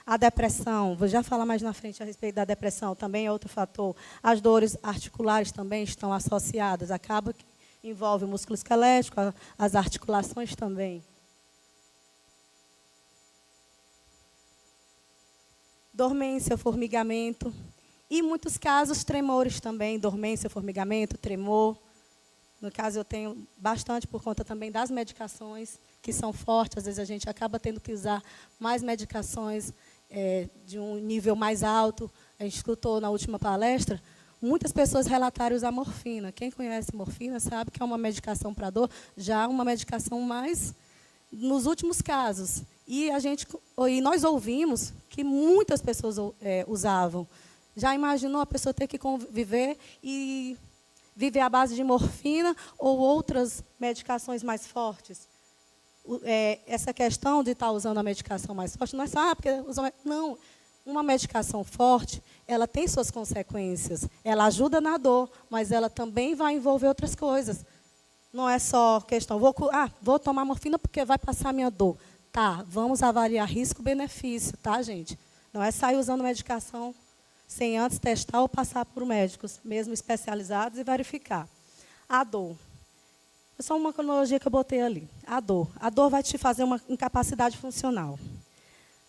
A depressão, vou já falar mais na frente a respeito da depressão, também é outro fator. As dores articulares também estão associadas. Acaba que envolve o músculo esquelético, as articulações também. Dormência, formigamento. E, em muitos casos, tremores também. Dormência, formigamento, tremor. No caso, eu tenho bastante por conta também das medicações, que são fortes. Às vezes, a gente acaba tendo que usar mais medicações de um nível mais alto. A gente escutou na última palestra, muitas pessoas relataram usar morfina. Quem conhece morfina sabe que é uma medicação para dor, já uma medicação mais nos últimos casos. E nós ouvimos que muitas pessoas usavam. Já imaginou a pessoa ter que conviver e viver à base de morfina ou outras medicações mais fortes? Essa questão de estar usando a medicação mais forte não é só porque não, uma medicação forte, ela tem suas consequências. Ela ajuda na dor, mas ela também vai envolver outras coisas. Não é só questão, vou tomar morfina porque vai passar a minha dor. Tá, vamos avaliar risco-benefício, tá, gente? Não é sair usando medicação sem antes testar ou passar por médicos, mesmo especializados, e verificar. A dor. É só uma cronologia que eu botei ali. A dor. A dor vai te fazer uma incapacidade funcional.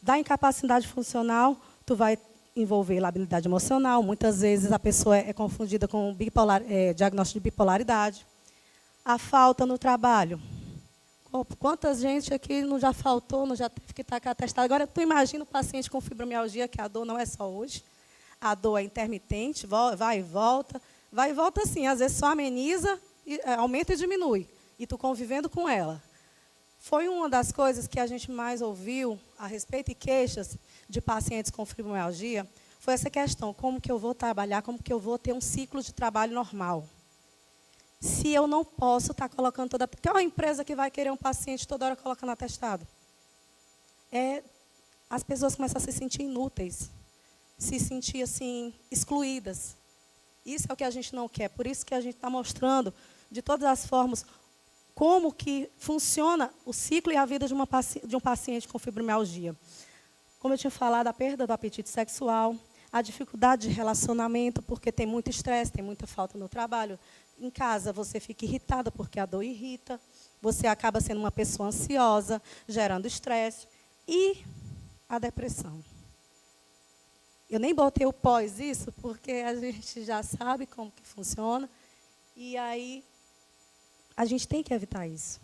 Da incapacidade funcional, tu vai envolver labilidade emocional. Muitas vezes a pessoa é confundida com diagnóstico de bipolaridade. A falta no trabalho. Quanta gente aqui não já faltou, não já teve que estar com atestado. Agora, tu imagina o paciente com fibromialgia, que a dor não é só hoje. A dor é intermitente, vai e volta. Vai e volta assim, às vezes só ameniza, aumenta e diminui. E tu convivendo com ela. Foi uma das coisas que a gente mais ouviu a respeito e queixas de pacientes com fibromialgia, foi essa questão, como que eu vou trabalhar, como que eu vou ter um ciclo de trabalho normal. Se eu não posso estar colocando toda... Tem uma empresa que vai querer um paciente toda hora colocando atestado. As pessoas começam a se sentir inúteis, se sentir assim, excluídas. Isso é o que a gente não quer. Por isso que a gente está mostrando, de todas as formas, como que funciona o ciclo e a vida de um paciente com fibromialgia. Como eu tinha falado, a perda do apetite sexual, a dificuldade de relacionamento, porque tem muito estresse, tem muita falta no trabalho. Em casa, você fica irritada porque a dor irrita. Você acaba sendo uma pessoa ansiosa, gerando estresse. E a depressão. Eu nem botei o pós isso, porque a gente já sabe como que funciona. E aí, a gente tem que evitar isso.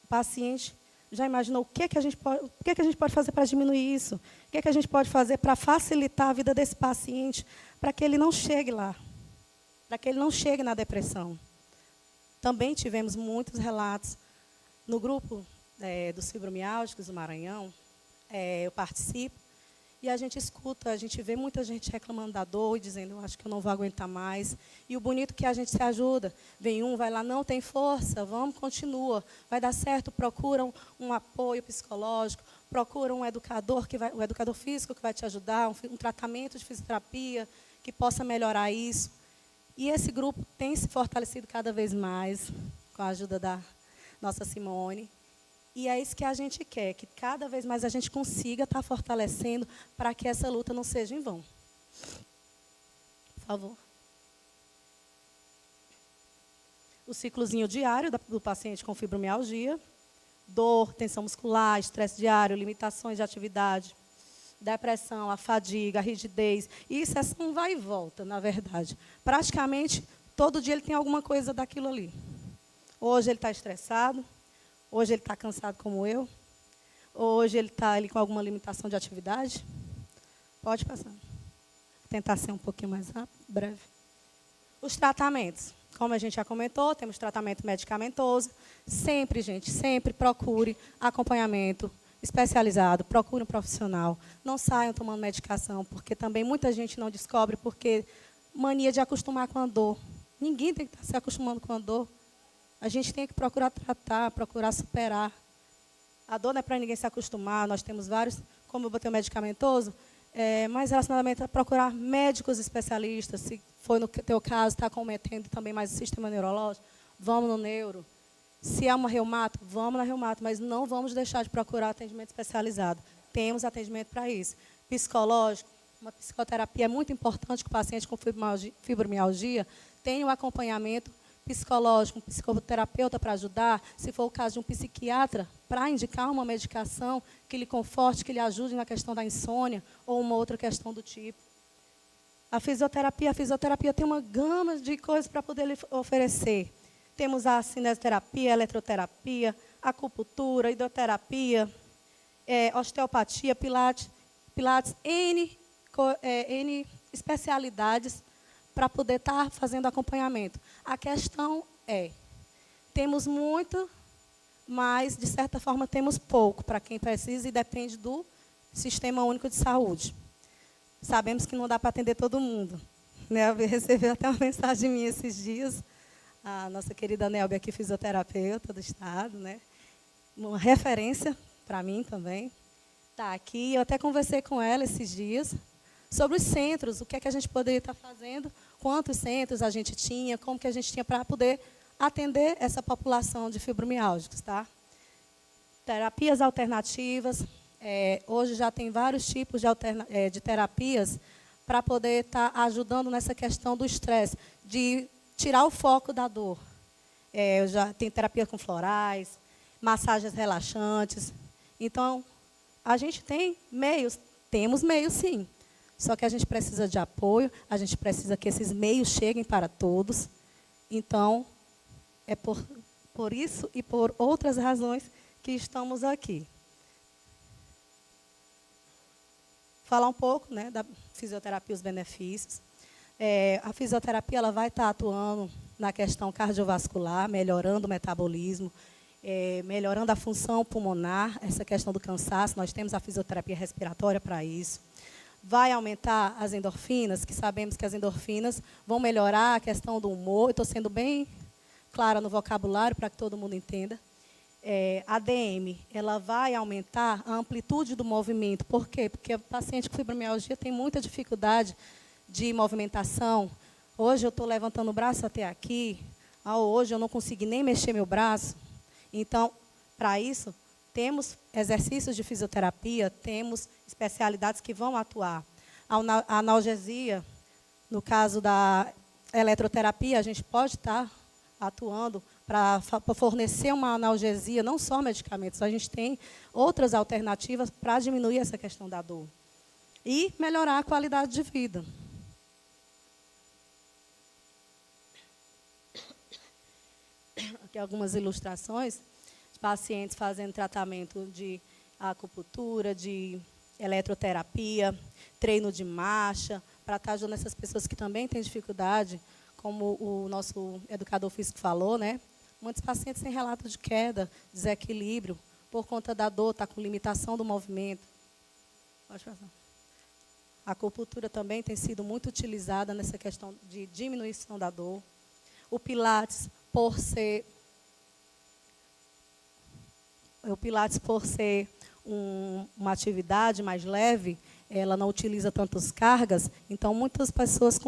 O paciente já imaginou o que a gente pode fazer para diminuir isso? O que a gente pode fazer para facilitar a vida desse paciente, para que ele não chegue lá, para que ele não chegue na depressão? Também tivemos muitos relatos no grupo dos fibromialgicos do Maranhão. Eu participo e a gente escuta, a gente vê muita gente reclamando da dor e dizendo, eu acho que eu não vou aguentar mais. E o bonito é que a gente se ajuda. Vem um, vai lá, não, tem força, vamos, continua. Vai dar certo, procura um apoio psicológico, procura um educador, um educador físico que vai te ajudar, um tratamento de fisioterapia que possa melhorar isso. E esse grupo tem se fortalecido cada vez mais, com a ajuda da nossa Simone. E é isso que a gente quer, que cada vez mais a gente consiga estar fortalecendo para que essa luta não seja em vão. Por favor. O ciclozinho diário do paciente com fibromialgia, dor, tensão muscular, estresse diário, limitações de atividade, depressão, a fadiga, a rigidez. Isso é um vai e volta, na verdade. Praticamente, todo dia ele tem alguma coisa daquilo ali. Hoje ele está estressado. Hoje ele está cansado como eu. Hoje ele está ali com alguma limitação de atividade. Pode passar. Vou tentar ser um pouquinho mais rápido, breve. Os tratamentos. Como a gente já comentou, temos tratamento medicamentoso. Sempre, gente, sempre procure acompanhamento especializado, procure um profissional. Não saiam tomando medicação, porque também muita gente não descobre, porque mania de acostumar com a dor. Ninguém tem que estar se acostumando com a dor. A gente tem que procurar tratar, procurar superar. A dor não é para ninguém se acostumar. Nós temos vários, como eu botei o medicamentoso, mais relacionamento a procurar médicos especialistas. Se for no teu caso, está cometendo também mais o sistema neurológico, vamos no neuro. Se é uma reumato, vamos na reumato, mas não vamos deixar de procurar atendimento especializado. Temos atendimento para isso. Psicológico, uma psicoterapia é muito importante que o paciente com fibromialgia tenha um acompanhamento psicológico, um psicoterapeuta para ajudar, se for o caso de um psiquiatra, para indicar uma medicação que lhe conforte, que lhe ajude na questão da insônia ou uma outra questão do tipo. A fisioterapia tem uma gama de coisas para poder lhe oferecer. Temos a cinesioterapia, a eletroterapia, acupuntura, hidroterapia, osteopatia, pilates, N especialidades para poder estar fazendo acompanhamento. A questão temos muito, mas, de certa forma, temos pouco para quem precisa e depende do Sistema Único de Saúde. Sabemos que não dá para atender todo mundo. Nelby recebeu até uma mensagem minha esses dias, a nossa querida Nelby aqui, fisioterapeuta do Estado, né? Uma referência para mim também. Está aqui, eu até conversei com ela esses dias, sobre os centros, o que é que a gente poderia estar fazendo, quantos centros a gente tinha, como que a gente tinha para poder atender essa população de fibromialgicos, tá? Terapias alternativas, hoje já tem vários tipos de terapias para poder estar ajudando nessa questão do estresse, de tirar o foco da dor. Eu já tenho terapia com florais, massagens relaxantes. Então, a gente tem meios, temos meios sim. Só que a gente precisa de apoio, a gente precisa que esses meios cheguem para todos. Então, por isso e por outras razões que estamos aqui. Falar um pouco, né, da fisioterapia, os benefícios. A fisioterapia ela vai estar atuando na questão cardiovascular, melhorando o metabolismo, melhorando a função pulmonar, essa questão do cansaço. Nós temos a fisioterapia respiratória para isso. Vai aumentar as endorfinas, que sabemos que as endorfinas vão melhorar a questão do humor. Estou sendo bem clara no vocabulário para que todo mundo entenda. A DM, ela vai aumentar a amplitude do movimento. Por quê? Porque o paciente com fibromialgia tem muita dificuldade de movimentação. Hoje eu estou levantando o braço até aqui, hoje eu não consegui nem mexer meu braço. Então, para isso, temos exercícios de fisioterapia, temos especialidades que vão atuar. A analgesia, no caso da eletroterapia, a gente pode estar atuando para fornecer uma analgesia, não só medicamentos, a gente tem outras alternativas para diminuir essa questão da dor. E melhorar a qualidade de vida. Aqui algumas ilustrações de pacientes fazendo tratamento de acupuntura, de eletroterapia, treino de marcha, para estar ajudando essas pessoas que também têm dificuldade, como o nosso educador físico falou, né? Muitos pacientes têm relato de queda, desequilíbrio, por conta da dor, está com limitação do movimento. Pode passar. A acupuntura também tem sido muito utilizada nessa questão de diminuição da dor. O Pilates, por ser uma atividade mais leve, ela não utiliza tantas cargas, então muitas pessoas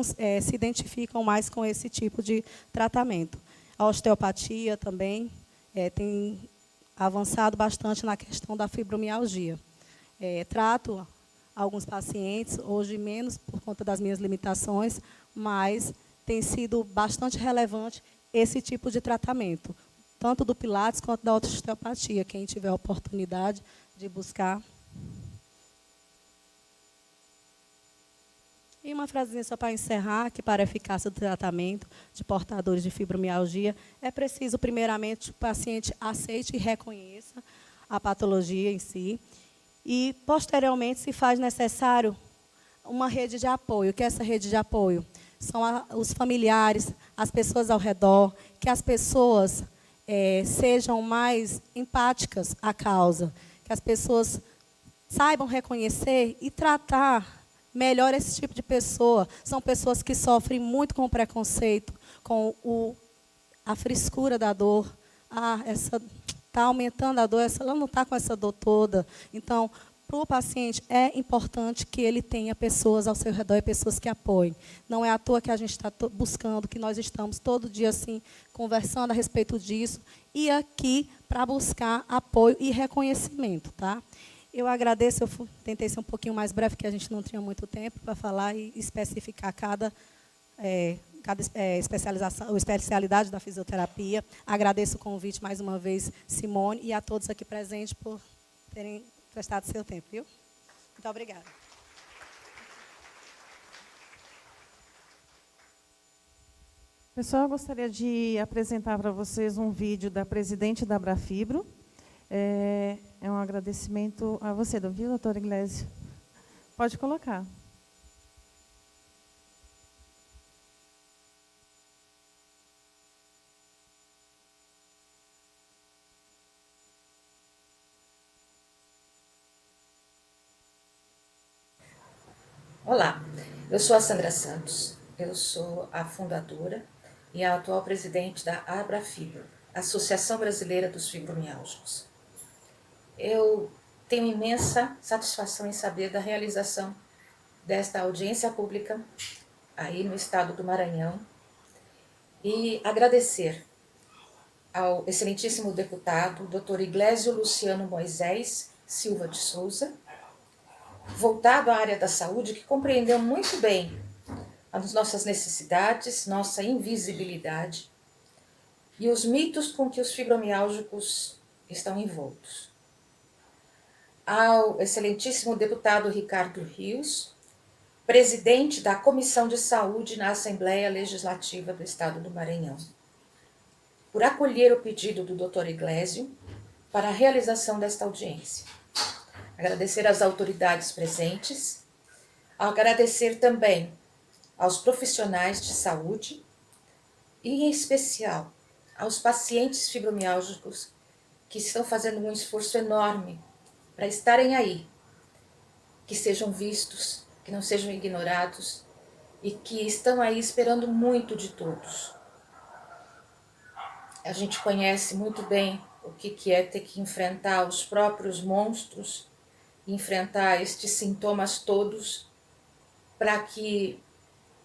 se identificam mais com esse tipo de tratamento. A osteopatia também tem avançado bastante na questão da fibromialgia. Trato alguns pacientes, hoje menos por conta das minhas limitações, mas tem sido bastante relevante esse tipo de tratamento, tanto do Pilates quanto da osteopatia, quem tiver a oportunidade de buscar. E uma frasinha só para encerrar, que para a eficácia do tratamento de portadores de fibromialgia, é preciso, primeiramente, que o paciente aceite e reconheça a patologia em si, e, posteriormente, se faz necessário uma rede de apoio. O que é essa rede de apoio? São os familiares, as pessoas ao redor, que as pessoas sejam mais empáticas à causa, que as pessoas saibam reconhecer e tratar melhor esse tipo de pessoa. São pessoas que sofrem muito com o preconceito, com a frescura da dor. Está aumentando a dor, ela não está com essa dor toda. Então, para o paciente, é importante que ele tenha pessoas ao seu redor e pessoas que apoiem. Não é à toa que a gente está buscando, que nós estamos todo dia assim, conversando a respeito disso, e aqui para buscar apoio e reconhecimento. Tá? Eu agradeço, eu tentei ser um pouquinho mais breve, porque a gente não tinha muito tempo para falar e especificar cada especialidade da fisioterapia. Agradeço o convite mais uma vez, Simone, e a todos aqui presentes por terem prestado seu tempo, viu? Muito obrigada. Pessoal, eu gostaria de apresentar para vocês um vídeo da presidente da Abrafibro. É um agradecimento a você, viu, doutora Iglesias? Pode colocar. Olá, eu sou a Sandra Santos, eu sou a fundadora e a atual presidente da Abrafibro, Associação Brasileira dos Fibromialgicos. Eu tenho imensa satisfação em saber da realização desta audiência pública aí no estado do Maranhão e agradecer ao excelentíssimo deputado Dr. Iglesio Luciano Moisés Silva de Souza, voltado à área da saúde, que compreendeu muito bem as nossas necessidades, nossa invisibilidade e os mitos com que os fibromialgicos estão envoltos. Ao excelentíssimo deputado Ricardo Rios, presidente da Comissão de Saúde na Assembleia Legislativa do Estado do Maranhão. por acolher o pedido do Dr. Iglesio para a realização desta audiência. Agradecer às autoridades presentes, agradecer também aos profissionais de saúde e, em especial, aos pacientes fibromialgicos que estão fazendo um esforço enorme para estarem aí, que sejam vistos, que não sejam ignorados e que estão aí esperando muito de todos. A gente conhece muito bem o que é ter que enfrentar os próprios monstros, enfrentar estes sintomas todos, para que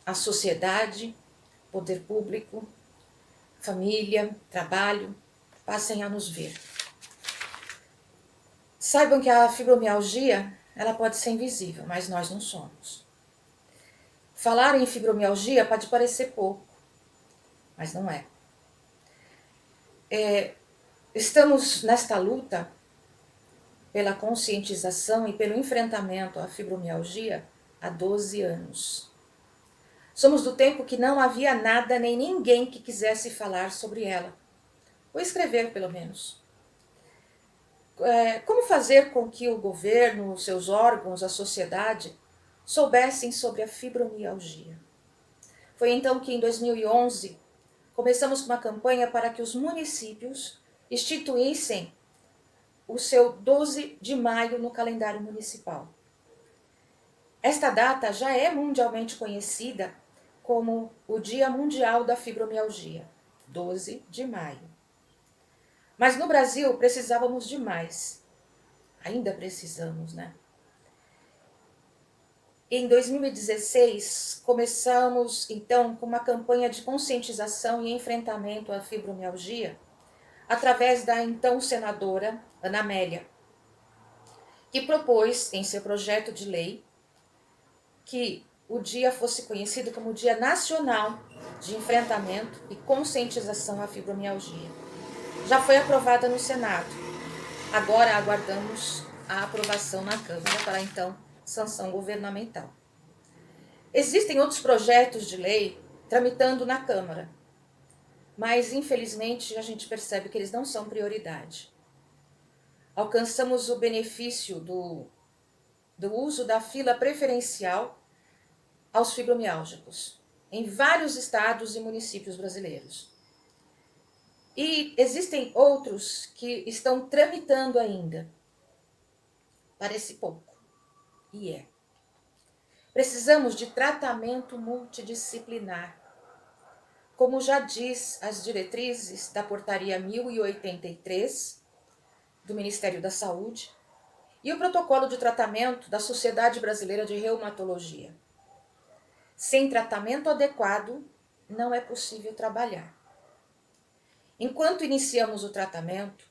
a sociedade, poder público, família, trabalho, passem a nos ver. Saibam que a fibromialgia, ela pode ser invisível, mas nós não somos. Falar em fibromialgia pode parecer pouco, mas não é. Estamos nesta luta pela conscientização e pelo enfrentamento à fibromialgia há 12 anos. Somos do tempo que não havia nada nem ninguém que quisesse falar sobre ela, ou escrever pelo menos. Como fazer com que o governo, os seus órgãos, a sociedade soubessem sobre a fibromialgia? Foi então que em 2011 começamos com uma campanha para que os municípios instituíssem o seu 12 de maio no calendário municipal. Esta data já é mundialmente conhecida como o Dia Mundial da Fibromialgia, 12 de maio. Mas no Brasil precisávamos de mais. Ainda precisamos, né? Em 2016, começamos então com uma campanha de conscientização e enfrentamento à fibromialgia, através da então senadora Ana Amélia, que propôs em seu projeto de lei que o dia fosse conhecido como Dia Nacional de Enfrentamento e Conscientização à Fibromialgia. Já foi aprovada no Senado. Agora aguardamos a aprovação na Câmara para, então, sanção governamental. Existem outros projetos de lei tramitando na Câmara, mas, infelizmente, a gente percebe que eles não são prioridade. Alcançamos o benefício do uso da fila preferencial aos fibromialgicos em vários estados e municípios brasileiros. E existem outros que estão tramitando ainda. Parece pouco. E é. Precisamos de tratamento multidisciplinar. Como já diz as diretrizes da Portaria 1083 do Ministério da Saúde e o protocolo de tratamento da Sociedade Brasileira de Reumatologia. Sem tratamento adequado, não é possível trabalhar. Enquanto iniciamos o tratamento,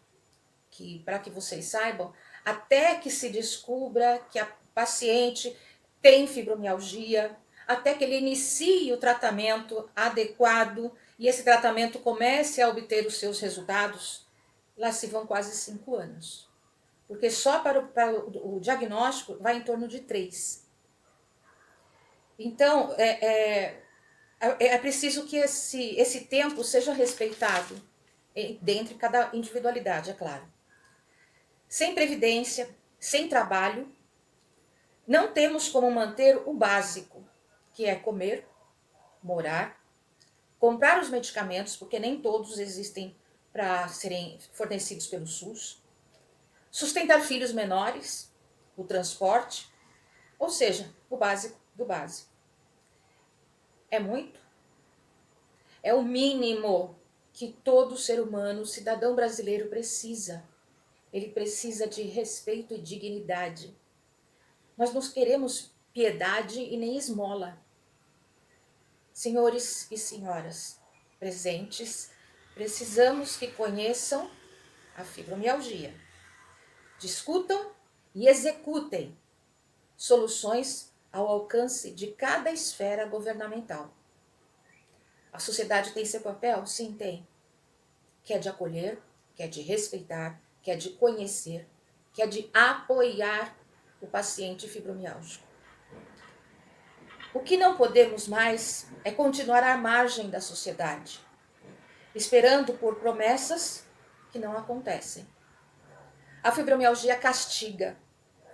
que, para que vocês saibam, até que se descubra que a paciente tem fibromialgia, até que ele inicie o tratamento adequado e esse tratamento comece a obter os seus resultados, lá se vão quase 5 anos. Porque só para o diagnóstico vai em torno de 3. Então, é preciso que esse tempo seja respeitado dentre cada individualidade, é claro. Sem previdência, sem trabalho, não temos como manter o básico, que é comer, morar, comprar os medicamentos, porque nem todos existem para serem fornecidos pelo SUS, sustentar filhos menores, o transporte, ou seja, o básico do básico. É muito? É o mínimo que todo ser humano, cidadão brasileiro precisa. Ele precisa de respeito e dignidade. Nós não queremos piedade e nem esmola. Senhores e senhoras presentes, precisamos que conheçam a fibromialgia. Discutam e executem soluções ao alcance de cada esfera governamental. A sociedade tem seu papel? Sim, tem. Que é de acolher, que é de respeitar, que é de conhecer, que é de apoiar o paciente fibromialgico. O que não podemos mais é continuar à margem da sociedade. esperando por promessas que não acontecem. A fibromialgia castiga,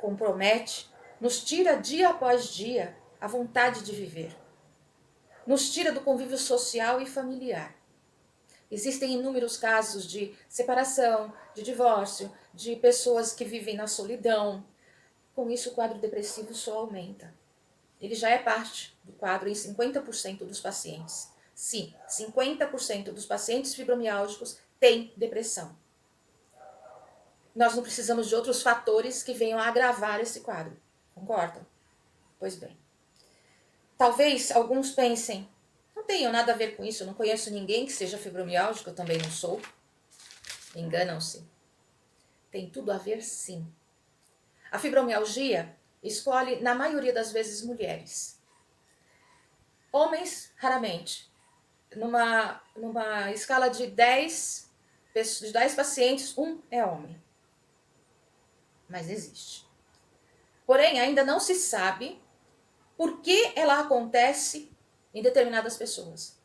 compromete, nos tira dia após dia a vontade de viver. Nos tira do convívio social e familiar. Existem inúmeros casos de separação, de divórcio, de pessoas que vivem na solidão. Com isso, o quadro depressivo só aumenta. Ele já é parte do quadro em 50% dos pacientes. Sim, 50% dos pacientes fibromialgicos têm depressão. Nós não precisamos de outros fatores que venham a agravar esse quadro. Concordam? Pois bem. Talvez alguns pensem, não tenho nada a ver com isso, eu não conheço ninguém que seja fibromialgico, eu também não sou. Enganam-se. Tem tudo a ver, sim. A fibromialgia escolhe, na maioria das vezes, mulheres. Homens, raramente. Numa escala de 10 pacientes, um é homem. Mas existe. Porém, ainda não se sabe por que ela acontece em determinadas pessoas.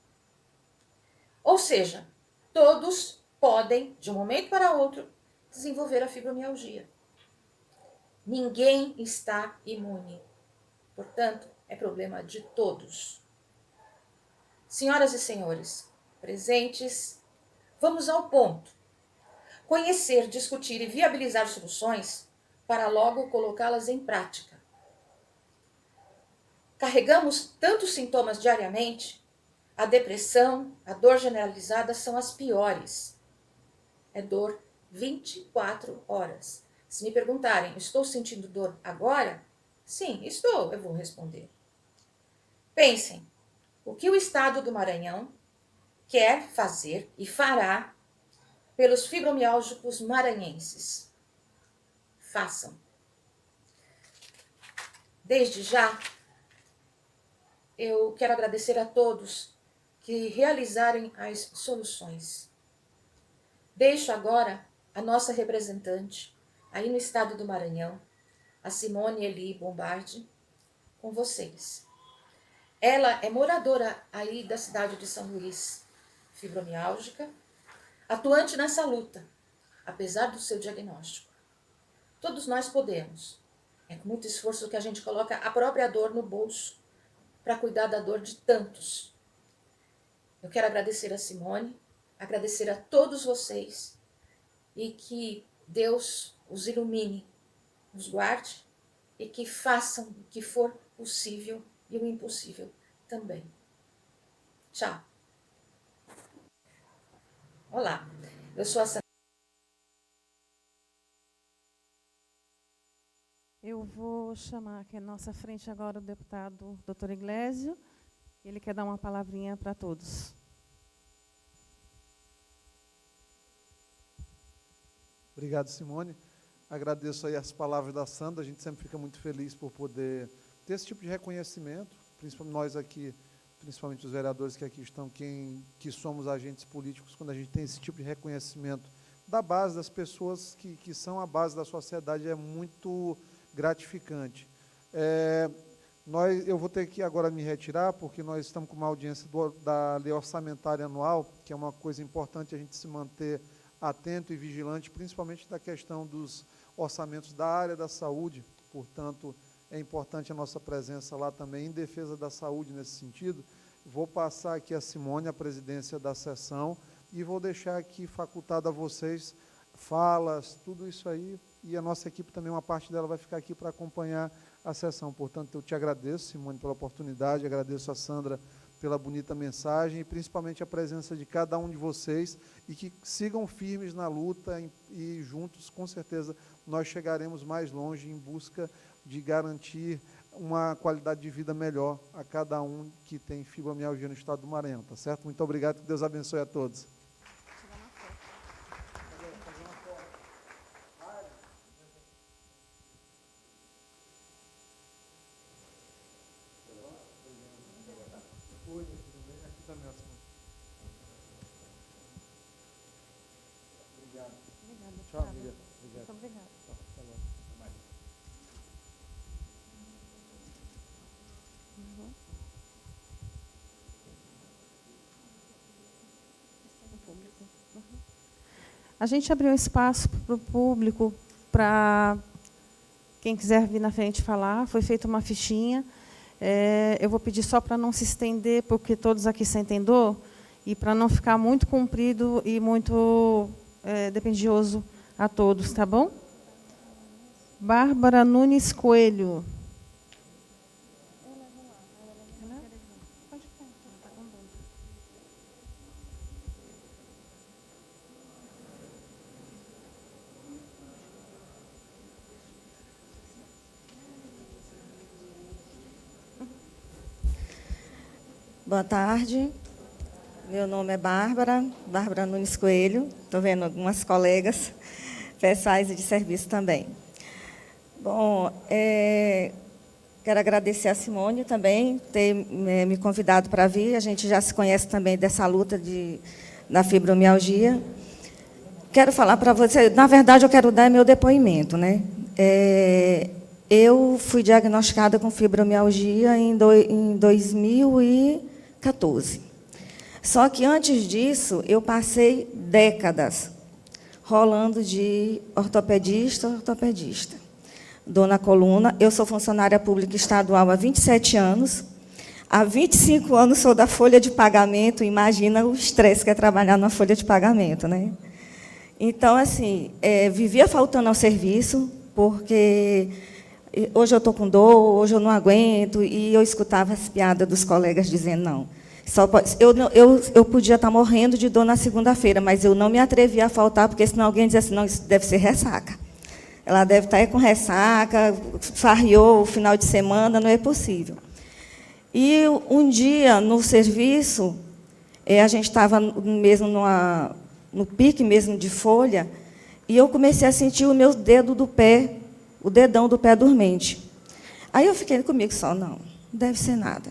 Ou seja, todos podem, de um momento para outro, desenvolver a fibromialgia. Ninguém está imune. Portanto, é problema de todos. Senhoras e senhores, presentes, vamos ao ponto. Conhecer, discutir e viabilizar soluções para logo colocá-las em prática. Carregamos tantos sintomas diariamente, a depressão, a dor generalizada são as piores. É dor 24 horas. Se me perguntarem, estou sentindo dor agora? Sim, estou, eu vou responder. Pensem, o que o Estado do Maranhão quer fazer e fará pelos fibromialgicos maranhenses? Façam. Desde já, eu quero agradecer a todos que realizarem as soluções. Deixo agora a nossa representante, aí no estado do Maranhão, a Simone Eli Bombardi, com vocês. Ela é moradora aí da cidade de São Luís, fibromialgica, atuante nessa luta, apesar do seu diagnóstico. Todos nós podemos. É com muito esforço que a gente coloca a própria dor no bolso para cuidar da dor de tantos. Eu quero agradecer a Simone, agradecer a todos vocês e que Deus os ilumine, os guarde e que façam o que for possível e o impossível também. Tchau. Olá, eu sou a Sandra. Eu vou chamar aqui à nossa frente agora o deputado Dr. Iglesio. Ele quer dar uma palavrinha para todos. Obrigado, Simone. Agradeço aí as palavras da Sandra. A gente sempre fica muito feliz por poder ter esse tipo de reconhecimento, principalmente nós aqui, principalmente os vereadores que aqui estão, que somos agentes políticos, quando a gente tem esse tipo de reconhecimento da base, das pessoas que são a base da sociedade, é muito gratificante. Eu vou ter que agora me retirar, porque nós estamos com uma audiência da lei orçamentária anual, que é uma coisa importante a gente se manter atento e vigilante, principalmente da questão dos orçamentos da área da saúde. Portanto, é importante a nossa presença lá também em defesa da saúde nesse sentido. Vou passar aqui a Simone, a presidência da sessão, e vou deixar aqui facultado a vocês falas, tudo isso aí, e a nossa equipe também, uma parte dela vai ficar aqui para acompanhar a sessão. Portanto, eu te agradeço, Simone, pela oportunidade, agradeço a Sandra pela bonita mensagem e principalmente a presença de cada um de vocês e que sigam firmes na luta e juntos, com certeza, nós chegaremos mais longe em busca de garantir uma qualidade de vida melhor a cada um que tem fibromialgia no estado do Maranhão, tá certo? Muito obrigado, que Deus abençoe a todos. Tchau, amiga. Obrigado. Muito obrigada. Tá bom. Um pouco. A gente abriu um espaço para o público, para quem quiser vir na frente falar. Foi feita uma fichinha. Eu vou pedir só para não se estender, porque todos aqui sentem dor, e para não ficar muito comprido e muito dependioso a todos, tá bom? Bárbara Nunes Coelho. Boa tarde, meu nome é Bárbara Nunes Coelho, estou vendo algumas colegas pessoais e de serviço também. Bom, quero agradecer a Simone também, ter me convidado para vir, a gente já se conhece também dessa luta da fibromialgia. Quero falar para você, na verdade eu quero dar meu depoimento, né? Eu fui diagnosticada com fibromialgia em 2014. Só que, antes disso, eu passei décadas rolando de ortopedista a ortopedista. Dor na coluna. Eu sou funcionária pública estadual há 27 anos. Há 25 anos sou da folha de pagamento. Imagina o estresse que é trabalhar na folha de pagamento, né? Então, assim, vivia faltando ao serviço, porque hoje eu estou com dor, hoje eu não aguento, e eu escutava as piadas dos colegas dizendo, não, eu podia estar morrendo de dor na segunda-feira, mas eu não me atrevia a faltar, porque senão alguém dizia assim, não, isso deve ser ressaca. Ela deve estar aí com ressaca, farriou o final de semana, não é possível. E um dia, no serviço, a gente estava mesmo no pique mesmo de folha, e eu comecei a sentir o meu dedo do pé, o dedão do pé dormente. Aí eu fiquei comigo só, não deve ser nada.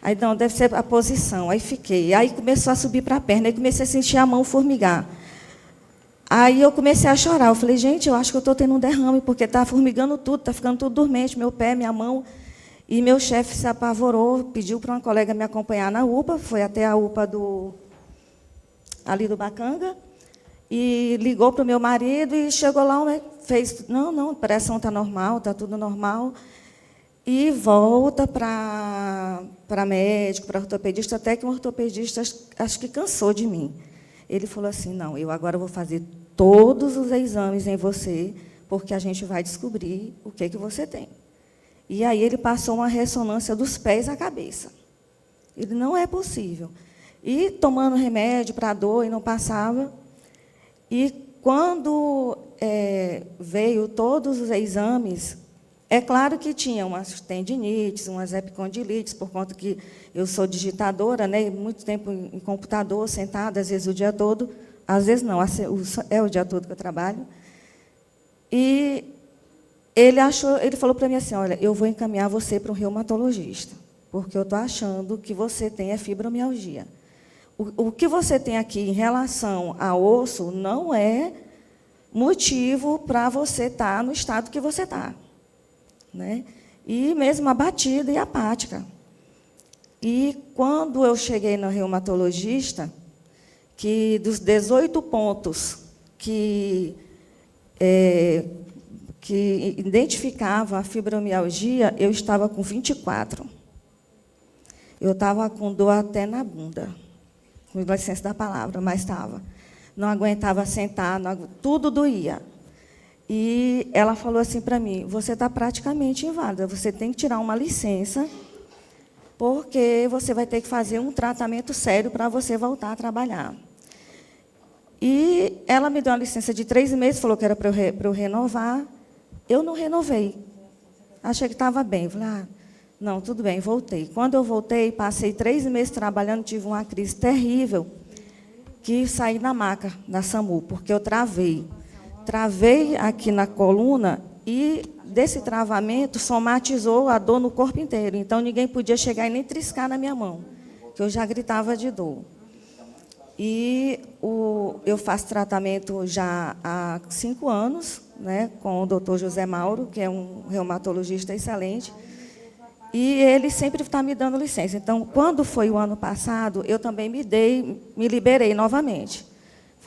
Aí, não, deve ser a posição. Aí fiquei. Aí começou a subir para a perna, aí comecei a sentir a mão formigar. Aí eu comecei a chorar. Eu falei, gente, eu acho que eu estou tendo um derrame, porque está formigando tudo, está ficando tudo dormente, meu pé, minha mão. E meu chefe se apavorou, pediu para uma colega me acompanhar na UPA, foi até a UPA ali do Bacanga, e ligou para o meu marido, e chegou lá, fez, não, a pressão está normal, está tudo normal, e volta para médico, para ortopedista, até que um ortopedista, acho que cansou de mim. Ele falou assim, não, eu agora vou fazer todos os exames em você, porque a gente vai descobrir o que você tem. E aí ele passou uma ressonância dos pés à cabeça. Ele, não é possível. E tomando remédio para a dor, e não passava. E quando veio todos os exames, é claro que tinha umas tendinites, umas epicondilites, por conta que eu sou digitadora, né, muito tempo em computador, sentada, às vezes o dia todo, às vezes não, é o dia todo que eu trabalho. E ele falou para mim assim, olha, eu vou encaminhar você para um reumatologista, porque eu estou achando que você tem fibromialgia. O que você tem aqui em relação ao osso não é motivo para você estar no estado que você está. Né? E mesmo abatida e apática. E quando eu cheguei no reumatologista, que dos 18 pontos que identificava a fibromialgia, eu estava com 24. Eu estava com dor até na bunda, com licença da palavra, mas estava. Não aguentava sentar, tudo doía. E ela falou assim para mim, você está praticamente inválida, você tem que tirar uma licença, porque você vai ter que fazer um tratamento sério para você voltar a trabalhar. E ela me deu uma licença de 3 meses, falou que era para eu renovar. Eu não renovei. Achei que estava bem. Falei, não, tudo bem, voltei. Quando eu voltei, passei 3 meses trabalhando, tive uma crise terrível, que saí na maca, da SAMU, porque eu travei. Travei aqui na coluna e, desse travamento, somatizou a dor no corpo inteiro. Então, ninguém podia chegar e nem triscar na minha mão, que eu já gritava de dor. E eu faço tratamento já há 5 anos, né, com o doutor José Mauro, que é um reumatologista excelente, e ele sempre está me dando licença. Então, quando foi o ano passado, eu também me liberei novamente.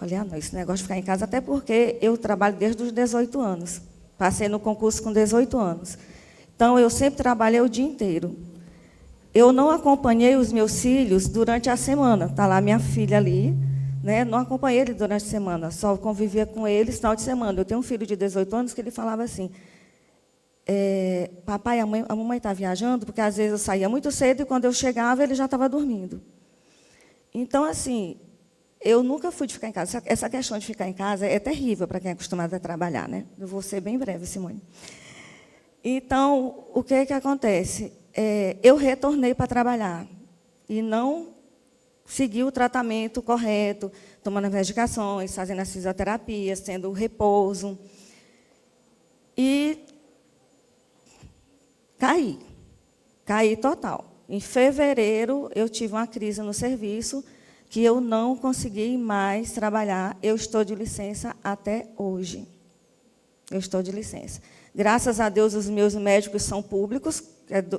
Falei, não, esse negócio de ficar em casa, até porque eu trabalho desde os 18 anos. Passei no concurso com 18 anos. Então, eu sempre trabalhei o dia inteiro. Eu não acompanhei os meus filhos durante a semana. Está lá minha filha ali, né? Não acompanhei ele durante a semana, só convivia com eles no final de semana. Eu tenho um filho de 18 anos que ele falava assim, papai, a mamãe está viajando, porque às vezes eu saía muito cedo e quando eu chegava ele já estava dormindo. Então, assim, eu nunca fui de ficar em casa. Essa questão de ficar em casa é terrível para quem é acostumado a trabalhar, né? Eu vou ser bem breve, Simone. Então, o que acontece? Eu retornei para trabalhar e não segui o tratamento correto, tomando as medicações, fazendo as fisioterapias, tendo o repouso. E caí total. Em fevereiro, eu tive uma crise no serviço que eu não consegui mais trabalhar. Eu estou de licença até hoje. Eu estou de licença. Graças a Deus, os meus médicos são públicos,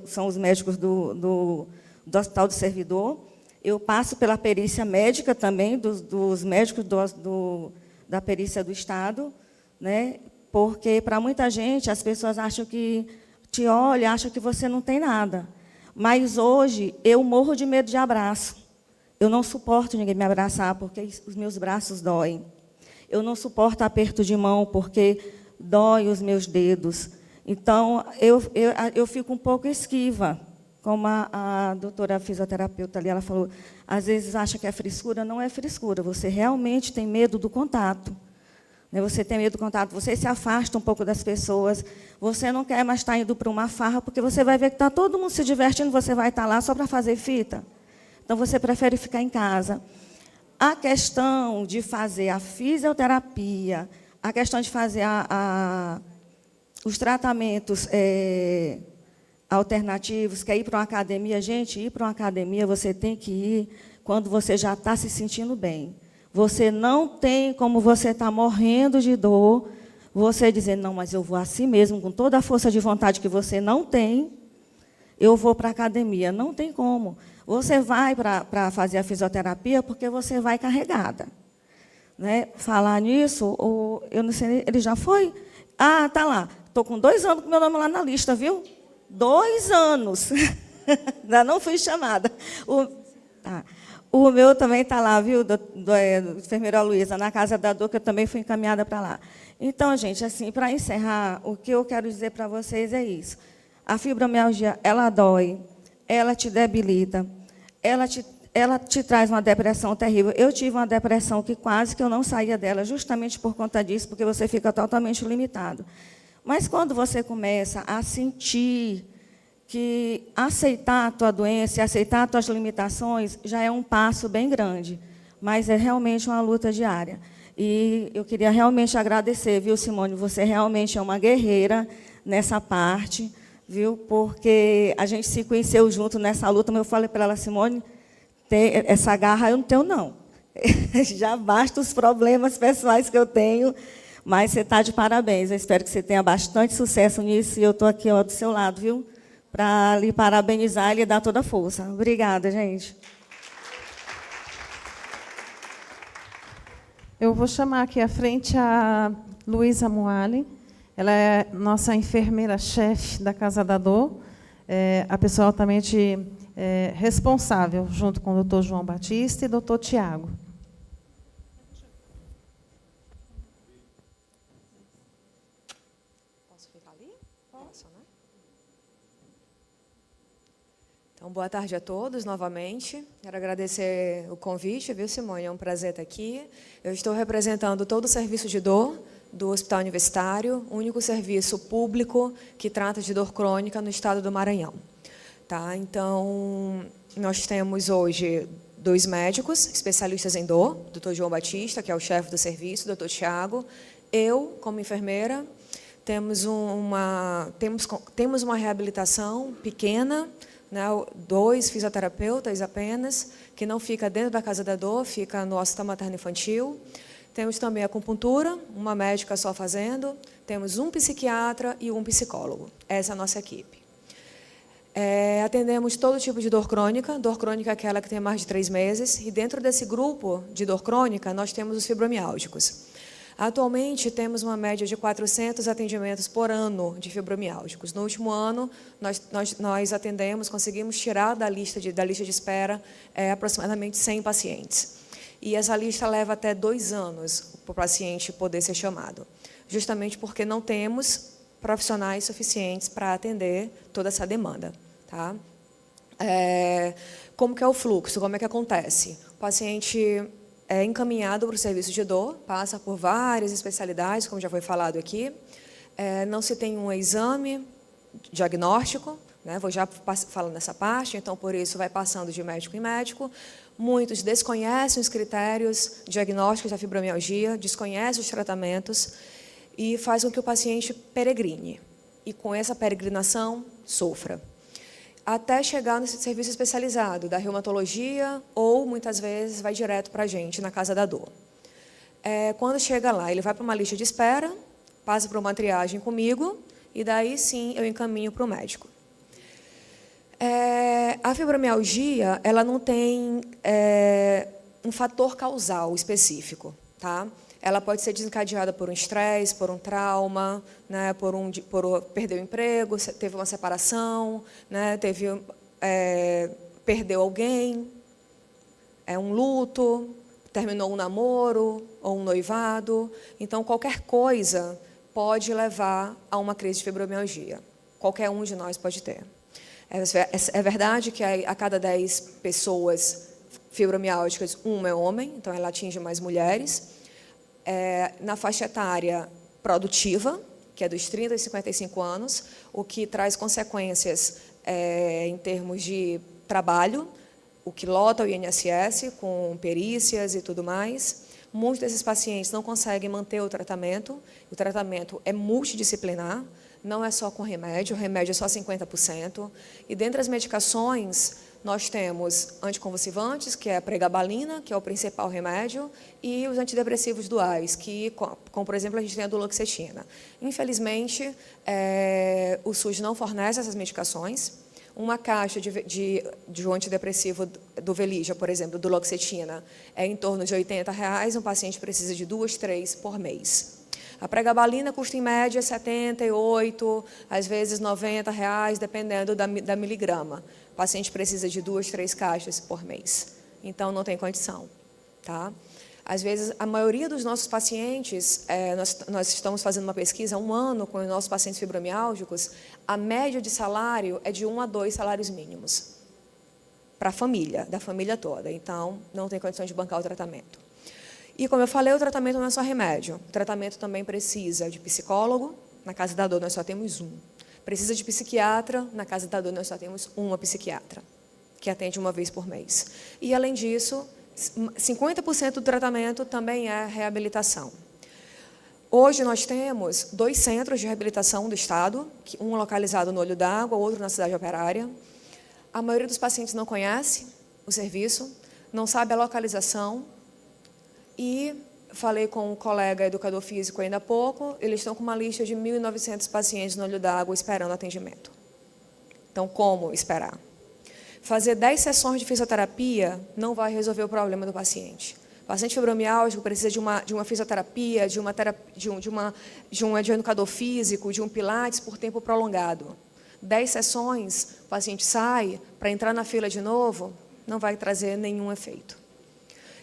são os médicos do Hospital do Servidor. Eu passo pela perícia médica também, dos médicos da perícia do Estado, né? Porque, para muita gente, as pessoas acham que te olham, acham que você não tem nada. Mas, hoje, eu morro de medo de abraço. Eu não suporto ninguém me abraçar, porque os meus braços doem. Eu não suporto aperto de mão, porque dói os meus dedos. Então, eu fico um pouco esquiva. Como a doutora fisioterapeuta ali, ela falou, às vezes acha que é frescura, não é frescura, você realmente tem medo do contato. Você tem medo do contato, você se afasta um pouco das pessoas, você não quer mais estar indo para uma farra, porque você vai ver que está todo mundo se divertindo, você vai estar lá só para fazer fita. Então, você prefere ficar em casa. A questão de fazer a fisioterapia, a questão de fazer os tratamentos alternativos, que é ir para uma academia. Gente, ir para uma academia, você tem que ir quando você já está se sentindo bem. Você não tem como você está morrendo de dor, você dizer, não, mas eu vou assim mesmo, com toda a força de vontade que você não tem, eu vou para a academia. Não tem como. Você vai para fazer a fisioterapia porque você vai carregada. Né? Falar nisso, eu não sei, ele já foi? Ah, está lá. Estou com 2 anos com meu nome lá na lista, viu? 2 anos. Ainda não fui chamada. O meu também está lá, viu, do enfermeira Luísa, na Casa da Dor, que eu também fui encaminhada para lá. Então, gente, assim, para encerrar, o que eu quero dizer para vocês é isso. A fibromialgia, ela dói, ela te debilita, ela te traz uma depressão terrível. Eu tive uma depressão que quase que eu não saía dela, justamente por conta disso, porque você fica totalmente limitado. Mas, quando você começa a sentir que aceitar a tua doença, aceitar as tuas limitações, já é um passo bem grande, mas é realmente uma luta diária. E eu queria realmente agradecer, viu, Simone? Você realmente é uma guerreira nessa parte, viu? Porque a gente se conheceu junto nessa luta, mas eu falei para ela, Simone, essa garra eu não tenho, não. Já basta os problemas pessoais que eu tenho, mas você está de parabéns. Eu espero que você tenha bastante sucesso nisso, e eu estou aqui do seu lado, viu? Para lhe parabenizar e lhe dar toda a força. Obrigada, gente. Eu vou chamar aqui à frente a Luísa Moali. Ela é nossa enfermeira-chefe da Casa da Dor, a pessoa altamente responsável, junto com o doutor João Batista e o doutor Tiago. Posso ficar ali? Posso, né? Então, boa tarde a todos, novamente. Quero agradecer o convite, viu, Simone? É um prazer estar aqui. Eu estou representando todo o serviço de dor do Hospital Universitário, o único serviço público que trata de dor crônica no estado do Maranhão. Tá? Então, nós temos hoje 2 médicos especialistas em dor, o doutor João Batista, que é o chefe do serviço, o doutor Tiago, eu, como enfermeira, temos uma reabilitação pequena, né, 2 fisioterapeutas apenas, que não fica dentro da Casa da Dor, fica no Hospital Materno Infantil. Temos também a acupuntura, uma médica só fazendo. Temos um psiquiatra e um psicólogo. Essa é a nossa equipe. Atendemos todo tipo de dor crônica é aquela que tem mais de 3 meses, e dentro desse grupo de dor crônica, nós temos os fibromiálgicos. Atualmente, temos uma média de 400 atendimentos por ano de fibromiálgicos. No último ano, nós atendemos, conseguimos tirar da lista de espera aproximadamente 100 pacientes. E essa lista leva até 2 anos para o paciente poder ser chamado, justamente porque não temos profissionais suficientes para atender toda essa demanda. Tá? Como que é o fluxo? Como é que acontece? O paciente é encaminhado para o serviço de dor, passa por várias especialidades, como já foi falado aqui. Não se tem um exame diagnóstico, né? Vou já falando nessa parte, então, por isso, vai passando de médico em médico. Muitos desconhecem os critérios diagnósticos da fibromialgia, desconhecem os tratamentos, e faz com que o paciente peregrine, e com essa peregrinação sofra, até chegar no serviço especializado da reumatologia, ou muitas vezes vai direto para a gente, na casa da dor. Quando chega lá, ele vai para uma lista de espera, passa por uma triagem comigo, e daí sim eu encaminho para o médico. A fibromialgia, ela não tem um fator causal específico, tá? Ela pode ser desencadeada por um estresse, por um trauma, né, por perder o emprego, teve uma separação, né, perdeu alguém, um luto, terminou um namoro ou um noivado. Então, qualquer coisa pode levar a uma crise de fibromialgia. Qualquer um de nós pode ter. É verdade que a cada 10 pessoas fibromiálgicas, uma é homem, então ela atinge mais mulheres. Na faixa etária produtiva, que é dos 30 aos 55 anos, o que traz consequências em termos de trabalho, o que lota o INSS com perícias e tudo mais. Muitos desses pacientes não conseguem manter o tratamento é multidisciplinar, não é só com remédio, o remédio é só 50%. E dentre as medicações, nós temos anticonvulsivantes, que é a pregabalina, que é o principal remédio, e os antidepressivos duais, como por exemplo, a gente tem a duloxetina. Infelizmente, o SUS não fornece essas medicações. Uma caixa de um antidepressivo do Velija, por exemplo, do duloxetina, é em torno de R$80, um paciente precisa de 2, 3 por mês. A pregabalina custa em média 78, às vezes R$90, dependendo da miligrama. O paciente precisa de 2, 3 caixas por mês. Então, não tem condição. Tá? Às vezes, a maioria dos nossos pacientes, nós estamos fazendo uma pesquisa há 1 ano com os nossos pacientes fibromiálgicos, a média de salário é de 1 a 2 salários mínimos para a família, da família toda. Então, não tem condição de bancar o tratamento. E, como eu falei, o tratamento não é só remédio. O tratamento também precisa de psicólogo. Na Casa da Dor, nós só temos um. Precisa de psiquiatra. Na Casa da Dor, nós só temos uma psiquiatra, que atende 1 vez por mês. E, além disso, 50% do tratamento também é reabilitação. Hoje, nós temos 2 centros de reabilitação do Estado, um localizado no Olho d'Água, outro na Cidade Operária. A maioria dos pacientes não conhece o serviço, não sabe a localização. E falei com um colega educador físico ainda há pouco, eles estão com uma lista de 1.900 pacientes no Olho d'Água esperando atendimento. Então, como esperar? Fazer 10 sessões de fisioterapia não vai resolver o problema do paciente. O paciente fibromiálgico precisa de uma fisioterapia, de um educador físico, de um pilates por tempo prolongado. 10 sessões, o paciente sai, para entrar na fila de novo, não vai trazer nenhum efeito.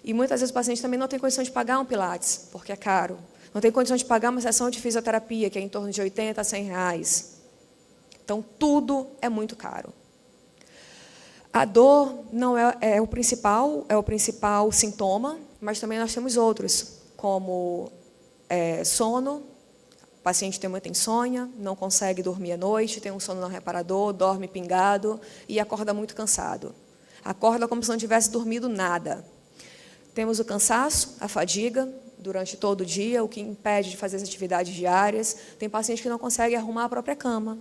E muitas vezes o paciente também não tem condição de pagar um pilates, porque é caro. Não tem condição de pagar uma sessão de fisioterapia, que é em torno de R$80 a R$100. Então, tudo é muito caro. A dor não é o principal sintoma, mas também nós temos outros, como sono. O paciente tem muita insônia, não consegue dormir à noite, tem um sono não reparador, dorme pingado e acorda muito cansado. Acorda como se não tivesse dormido nada. Temos o cansaço, a fadiga, durante todo o dia, o que impede de fazer as atividades diárias. Tem paciente que não consegue arrumar a própria cama.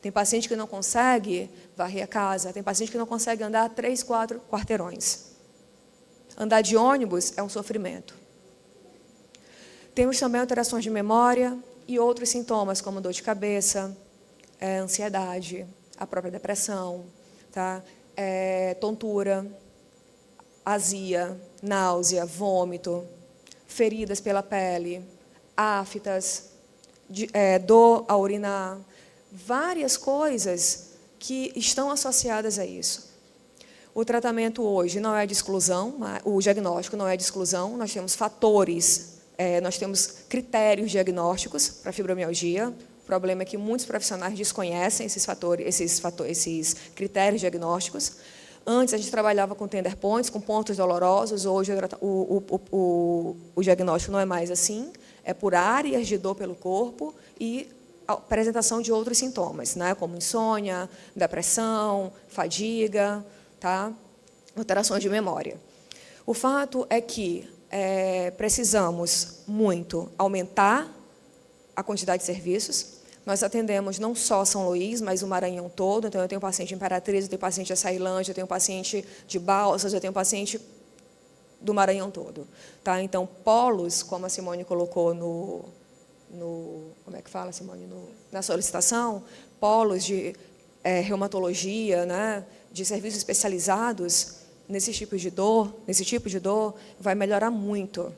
Tem paciente que não consegue varrer a casa. Tem paciente que não consegue andar 3, 4 quarteirões. Andar de ônibus é um sofrimento. Temos também alterações de memória e outros sintomas, como dor de cabeça, ansiedade, a própria depressão, tá? Tontura, azia, náusea, vômito, feridas pela pele, aftas, dor ao urinar, várias coisas que estão associadas a isso. O tratamento hoje não é de exclusão, o diagnóstico não é de exclusão, nós temos fatores, nós temos critérios diagnósticos para fibromialgia. O problema é que muitos profissionais desconhecem esses critérios diagnósticos. Antes, a gente trabalhava com tender points, com pontos dolorosos. Hoje, o diagnóstico não é mais assim. É por áreas de dor pelo corpo e a apresentação de outros sintomas, né, como insônia, depressão, fadiga, tá? Alterações de memória. O fato é que precisamos muito aumentar a quantidade de serviços. Nós atendemos não só São Luís, mas o Maranhão todo. Então, eu tenho paciente de Imperatriz, eu tenho paciente de Açailândia, eu tenho paciente de Balsas, eu tenho paciente do Maranhão todo. Tá? Então, polos, como a Simone colocou como é que fala, Simone? Na solicitação, polos de reumatologia, né? De serviços especializados nesse tipo de dor, vai melhorar muito,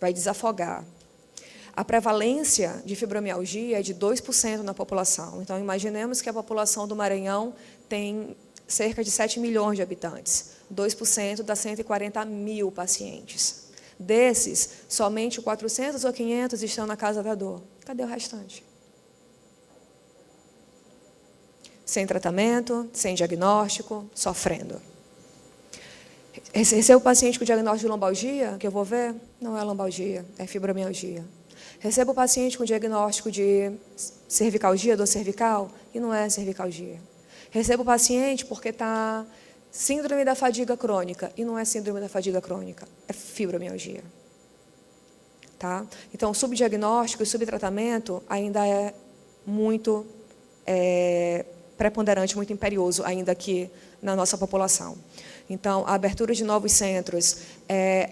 vai desafogar. A prevalência de fibromialgia é de 2% na população. Então, imaginemos que a população do Maranhão tem cerca de 7 milhões de habitantes. 2% dá 140 mil pacientes. Desses, somente 400 ou 500 estão na casa da dor. Cadê o restante? Sem tratamento, sem diagnóstico, sofrendo. Recebo o paciente com diagnóstico de lombalgia, que eu vou ver? Não é lombalgia, é fibromialgia. Recebo o paciente com diagnóstico de cervicalgia, dor cervical, e não é cervicalgia. Recebo o paciente porque está síndrome da fadiga crônica, e não é síndrome da fadiga crônica, é fibromialgia. Tá? Então, o subdiagnóstico e o subtratamento ainda é muito preponderante, muito imperioso ainda aqui na nossa população. Então, a abertura de novos centros,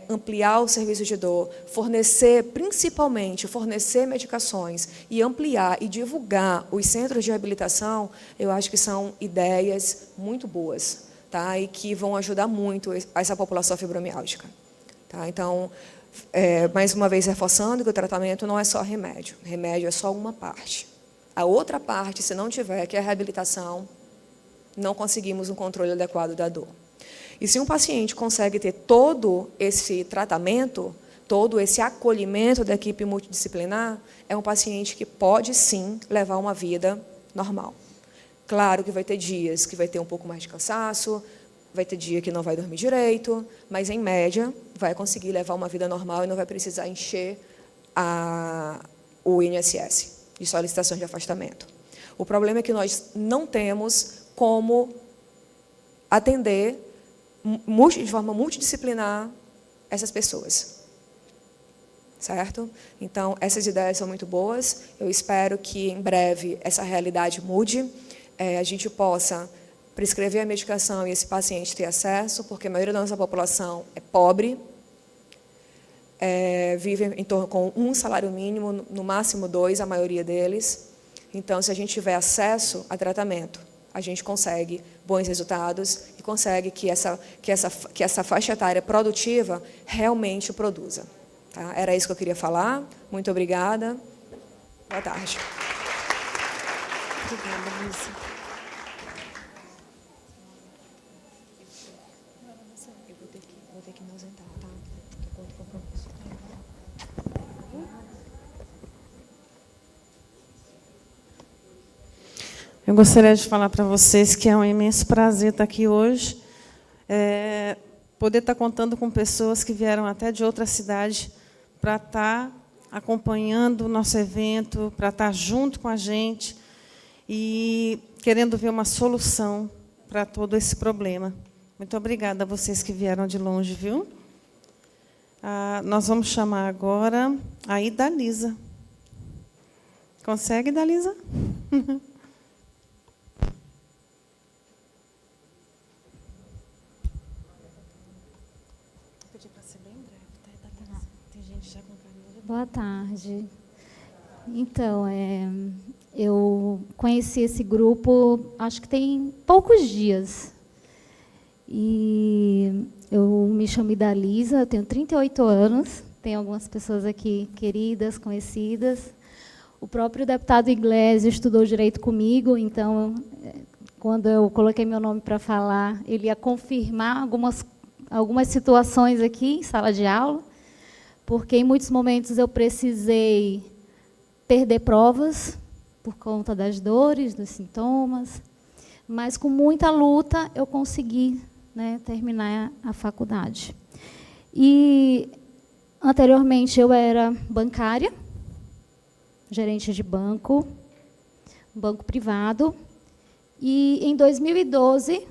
ampliar o serviço de dor, principalmente fornecer medicações e ampliar e divulgar os centros de reabilitação, eu acho que são ideias muito boas, tá? E que vão ajudar muito essa população fibromiálgica. Tá? Então, mais uma vez reforçando que o tratamento não é só remédio. Remédio é só uma parte. A outra parte, se não tiver, que é a reabilitação, não conseguimos um controle adequado da dor. E se um paciente consegue ter todo esse tratamento, todo esse acolhimento da equipe multidisciplinar, é um paciente que pode, sim, levar uma vida normal. Claro que vai ter dias que vai ter um pouco mais de cansaço, vai ter dia que não vai dormir direito, mas, em média, vai conseguir levar uma vida normal e não vai precisar encher o INSS, de solicitações de afastamento. O problema é que nós não temos como atender de forma multidisciplinar essas pessoas. Certo? Então, essas ideias são muito boas. Eu espero que, em breve, essa realidade mude, a gente possa prescrever a medicação e esse paciente ter acesso, porque a maioria da nossa população é pobre, vive em torno com um salário mínimo, no máximo 2, a maioria deles. Então, se a gente tiver acesso a tratamento, a gente consegue bons resultados e consegue que essa faixa etária produtiva realmente produza. Tá? Era isso que eu queria falar. Muito obrigada. Boa tarde. Obrigada, Luísa. Vou ter que me ausentar, tá? Eu gostaria de falar para vocês que é um imenso prazer estar aqui hoje, poder estar contando com pessoas que vieram até de outra cidade para estar acompanhando o nosso evento, para estar junto com a gente e querendo ver uma solução para todo esse problema. Muito obrigada a vocês que vieram de longe, viu? Nós vamos chamar agora a Idalisa. Consegue, Idalisa? Boa tarde. Então, eu conheci esse grupo, acho que tem poucos dias. E eu me chamo Idalisa, eu tenho 38 anos, tem algumas pessoas aqui queridas, conhecidas. O próprio deputado Iglesias estudou direito comigo, então, quando eu coloquei meu nome para falar, ele ia confirmar algumas situações aqui em sala de aula, porque em muitos momentos eu precisei perder provas por conta das dores, dos sintomas, mas com muita luta eu consegui, né, terminar a faculdade. E anteriormente eu era bancária, gerente de banco privado, e em 2012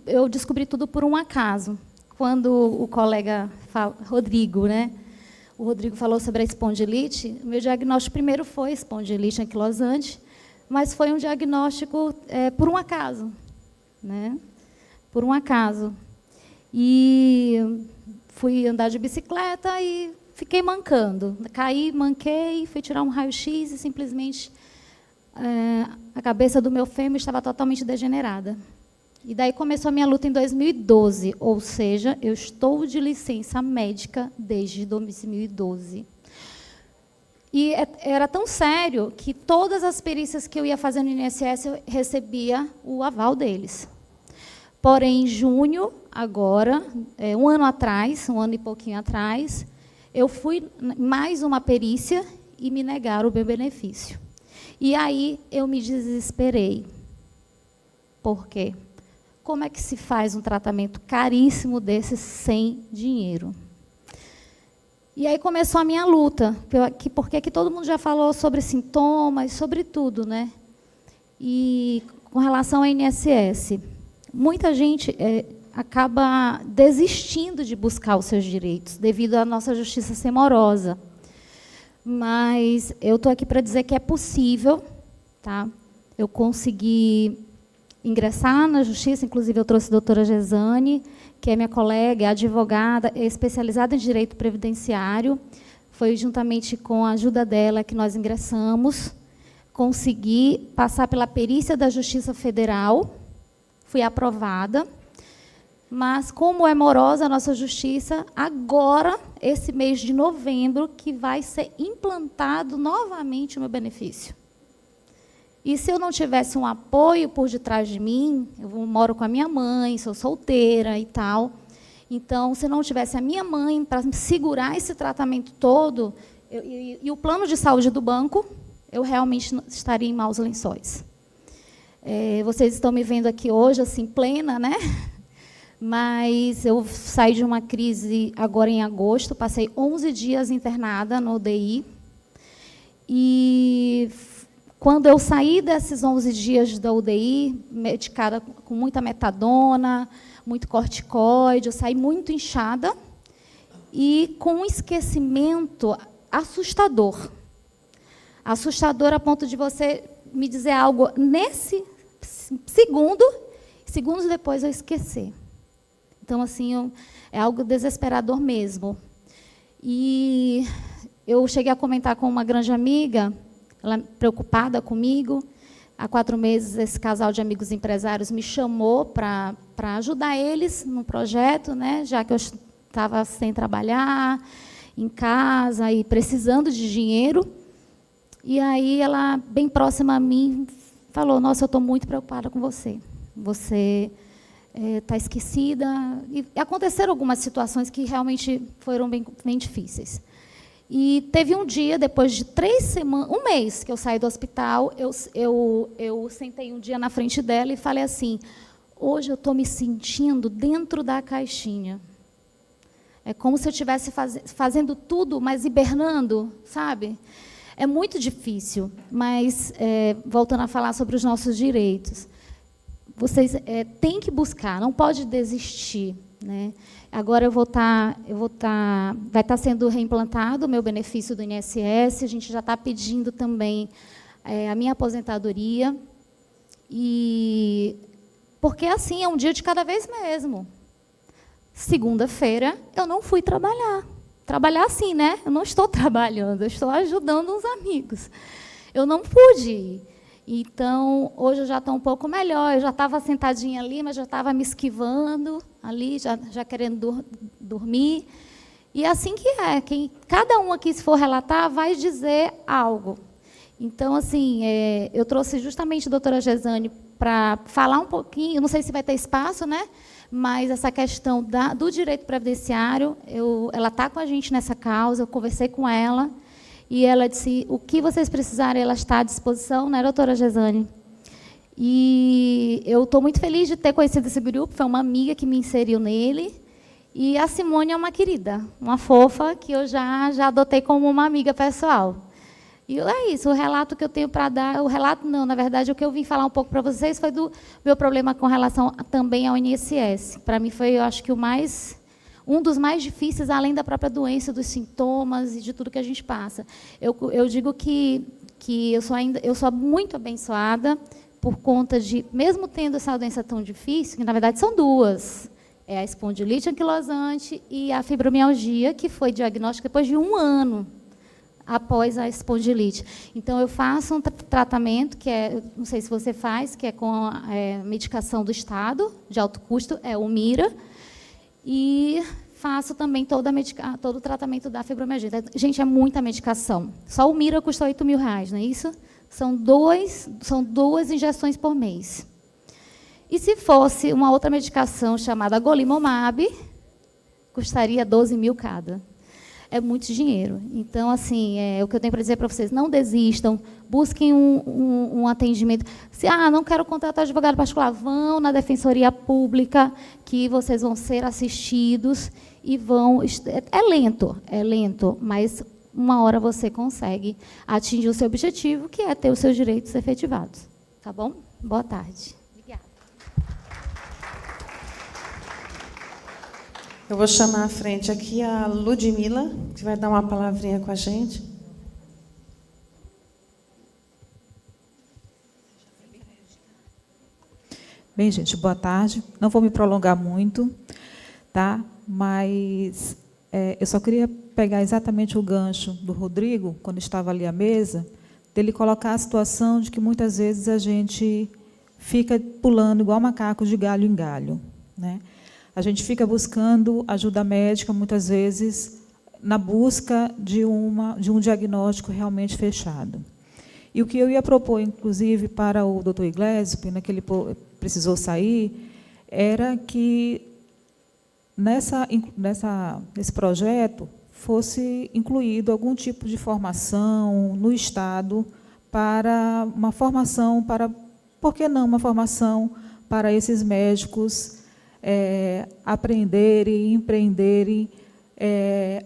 eu descobri tudo por um acaso, quando o colega Rodrigo, né, o Rodrigo falou sobre a espondilite. O meu diagnóstico primeiro foi espondilite anquilosante, mas foi um diagnóstico por um acaso, né? Por um acaso. E fui andar de bicicleta e fiquei mancando. Caí, manquei, fui tirar um raio-x e simplesmente a cabeça do meu fêmur estava totalmente degenerada. E daí começou a minha luta em 2012, ou seja, eu estou de licença médica desde 2012. E era tão sério que todas as perícias que eu ia fazer no INSS, eu recebia o aval deles. Porém, em junho, agora, um ano atrás, um ano e pouquinho atrás, eu fui mais uma perícia e me negaram o meu benefício. E aí eu me desesperei. Por quê? Como é que se faz um tratamento caríssimo desse sem dinheiro? E aí começou a minha luta, porque aqui todo mundo já falou sobre sintomas, sobre tudo, né? E com relação ao INSS, muita gente acaba desistindo de buscar os seus direitos, devido à nossa justiça ser morosa. Mas eu estou aqui para dizer que é possível, tá? Eu consegui ingressar na justiça, inclusive eu trouxe a doutora Gesane, que é minha colega, é advogada, é especializada em direito previdenciário. Foi juntamente com a ajuda dela que nós ingressamos, consegui passar pela perícia da Justiça Federal, fui aprovada, mas como é morosa a nossa justiça, agora, esse mês de novembro, que vai ser implantado novamente o meu benefício. E se eu não tivesse um apoio por detrás de mim, eu moro com a minha mãe, sou solteira e tal, então, se não tivesse a minha mãe para segurar esse tratamento todo, e o plano de saúde do banco, eu realmente estaria em maus lençóis. Vocês estão me vendo aqui hoje, assim, plena, né? Mas eu saí de uma crise agora em agosto, passei 11 dias internada no UDI, e quando eu saí desses 11 dias da UDI, medicada com muita metadona, muito corticoide, eu saí muito inchada e com um esquecimento assustador. Assustador a ponto de você me dizer algo nesse segundo, segundos depois eu esquecer. Então, assim, é algo desesperador mesmo. E eu cheguei a comentar com uma grande amiga, ela preocupada comigo. Há 4 meses, esse casal de amigos empresários me chamou para ajudar eles no projeto, né, já que eu estava sem trabalhar, em casa e precisando de dinheiro. E aí ela, bem próxima a mim, falou: nossa, eu estou muito preocupada com você. Você está esquecida. E aconteceram algumas situações que realmente foram bem difíceis. E teve um dia, depois de 3 semanas, um mês que eu saí do hospital, eu sentei um dia na frente dela e falei assim: hoje eu estou me sentindo dentro da caixinha. É como se eu estivesse fazendo tudo, mas hibernando, sabe? É muito difícil, mas, voltando a falar sobre os nossos direitos, vocês têm que buscar, não pode desistir, né? Agora vai estar sendo reimplantado o meu benefício do INSS, a gente já está pedindo também a minha aposentadoria, porque assim é um dia de cada vez mesmo. Segunda-feira eu não fui trabalhar, trabalhar assim, né? Eu não estou trabalhando, eu estou ajudando uns amigos. Eu não pude ir. Então, hoje eu já estou um pouco melhor. Eu já estava sentadinha ali, mas já estava me esquivando ali, já querendo dormir. E assim que é. Cada um aqui, se for relatar, vai dizer algo. Então, assim, eu trouxe justamente a doutora Gesane para falar um pouquinho, não sei se vai ter espaço, né? Mas essa questão do direito previdenciário, ela está com a gente nessa causa, eu conversei com ela, e ela disse, o que vocês precisarem, ela está à disposição, né, doutora Gesane? E eu estou muito feliz de ter conhecido esse grupo, foi uma amiga que me inseriu nele, e a Simone é uma querida, uma fofa, que eu já adotei como uma amiga pessoal. E é isso, o relato que eu tenho para dar, o relato não, na verdade, o que eu vim falar um pouco para vocês foi do meu problema com relação também ao INSS. Para mim foi, eu acho que um dos mais difíceis, além da própria doença, dos sintomas e de tudo que a gente passa. Eu digo que eu sou muito abençoada por conta de, mesmo tendo essa doença tão difícil, que na verdade são duas, é a espondilite anquilosante e a fibromialgia, que foi diagnóstico depois de 1 ano após a espondilite. Então, eu faço um tratamento, que não sei se você faz, que é com medicação do Estado, de alto custo, é o Mira, e faço também todo o tratamento da fibromialgia. Gente, é muita medicação. Só o Mira custa R$8.000, não é isso? São duas injeções por mês. E se fosse uma outra medicação chamada Golimumab, custaria 12.000 cada. É muito dinheiro. Então, assim, o que eu tenho para dizer para vocês, não desistam, busquem um atendimento. Se não quero contratar advogado particular, vão na Defensoria Pública, que vocês vão ser assistidos e vão... É lento, mas uma hora você consegue atingir o seu objetivo, que é ter os seus direitos efetivados. Tá bom? Boa tarde. Eu vou chamar à frente aqui a Ludmila, que vai dar uma palavrinha com a gente. Bem, gente, boa tarde. Não vou me prolongar muito, tá? Mas eu só queria pegar exatamente o gancho do Rodrigo, quando estava ali à mesa, dele colocar a situação de que muitas vezes a gente fica pulando igual macaco de galho em galho, né? A gente fica buscando ajuda médica, muitas vezes, na busca de um diagnóstico realmente fechado. E o que eu ia propor, inclusive, para o doutor Iglesias, pena que ele precisou sair, era que, nesse projeto, fosse incluído algum tipo de formação no Estado para uma formação, por que não uma formação para esses médicos aprenderem, empreenderem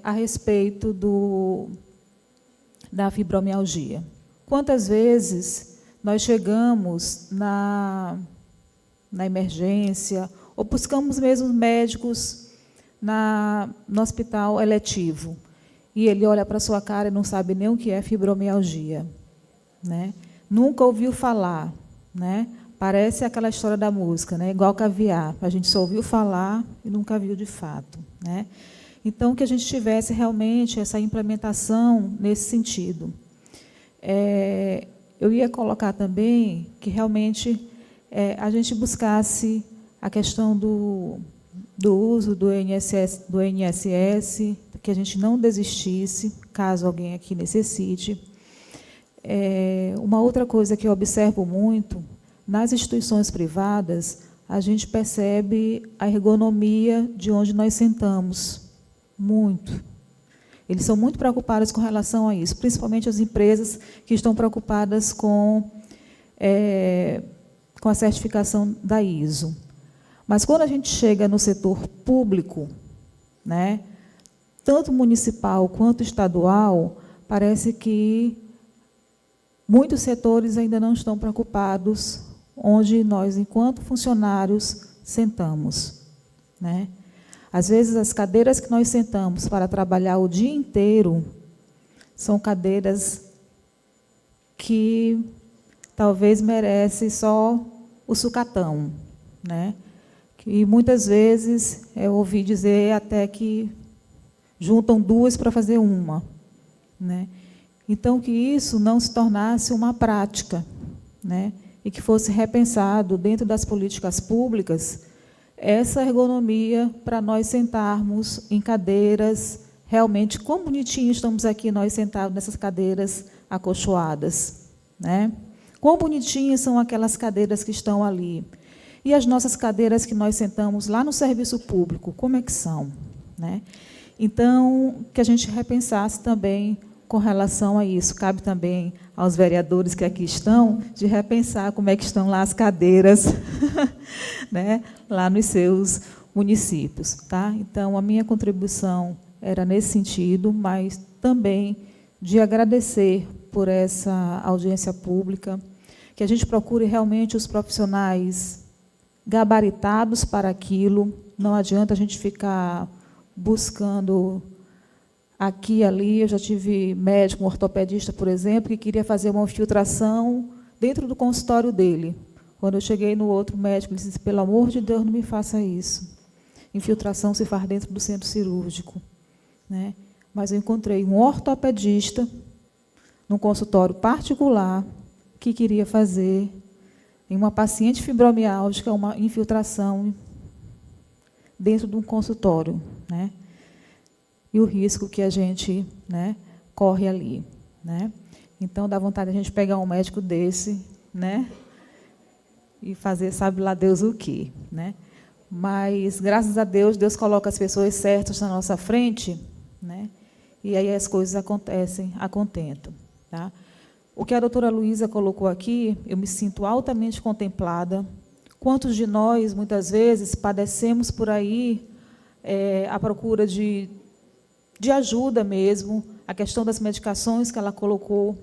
a respeito da fibromialgia. Quantas vezes nós chegamos na emergência ou buscamos mesmo médicos no hospital eletivo e ele olha para a sua cara e não sabe nem o que é fibromialgia, né? Nunca ouviu falar, né? Parece aquela história da música, né? Igual caviar. A gente só ouviu falar e nunca viu de fato, né? Então, que a gente tivesse realmente essa implementação nesse sentido. Eu ia colocar também que realmente a gente buscasse a questão do uso do INSS, que a gente não desistisse, caso alguém aqui necessite. Uma outra coisa que eu observo muito, nas instituições privadas, a gente percebe a ergonomia de onde nós sentamos, muito. Eles são muito preocupados com relação a isso, principalmente as empresas que estão preocupadas com a certificação da ISO. Mas, quando a gente chega no setor público, né, tanto municipal quanto estadual, parece que muitos setores ainda não estão preocupados onde nós, enquanto funcionários, sentamos, né? Às vezes, as cadeiras que nós sentamos para trabalhar o dia inteiro são cadeiras que talvez merecem só o sucatão, né? E muitas vezes eu ouvi dizer até que juntam duas para fazer uma, né? Então, que isso não se tornasse uma prática, né? E que fosse repensado dentro das políticas públicas essa ergonomia para nós sentarmos em cadeiras realmente, quão bonitinho estamos aqui nós sentados nessas cadeiras acolchoadas, né? Quão bonitinhas são aquelas cadeiras que estão ali. E as nossas cadeiras que nós sentamos lá no serviço público, como é que são, né? Então, que a gente repensasse também com relação a isso. Cabe também aos vereadores que aqui estão, de repensar como é que estão lá as cadeiras, né, lá nos seus municípios. Tá? Então, a minha contribuição era nesse sentido, mas também de agradecer por essa audiência pública, que a gente procure realmente os profissionais gabaritados para aquilo. Não adianta a gente ficar buscando aqui e ali. Eu já tive médico, um ortopedista, por exemplo, que queria fazer uma infiltração dentro do consultório dele. Quando eu cheguei no outro médico, ele disse, pelo amor de Deus, não me faça isso. Infiltração se faz dentro do centro cirúrgico, né? Mas eu encontrei um ortopedista, num consultório particular, que queria fazer em uma paciente fibromialgica uma infiltração dentro de um consultório, né? E o risco que a gente, né, corre ali, né? Então, dá vontade de a gente pegar um médico desse, né, e fazer sabe lá Deus o quê, né? Mas, graças a Deus, Deus coloca as pessoas certas na nossa frente, né? E aí as coisas acontecem a contento, tá? O que a doutora Luísa colocou aqui, eu me sinto altamente contemplada. Quantos de nós, muitas vezes, padecemos por aí à procura de ajuda mesmo, a questão das medicações que ela colocou,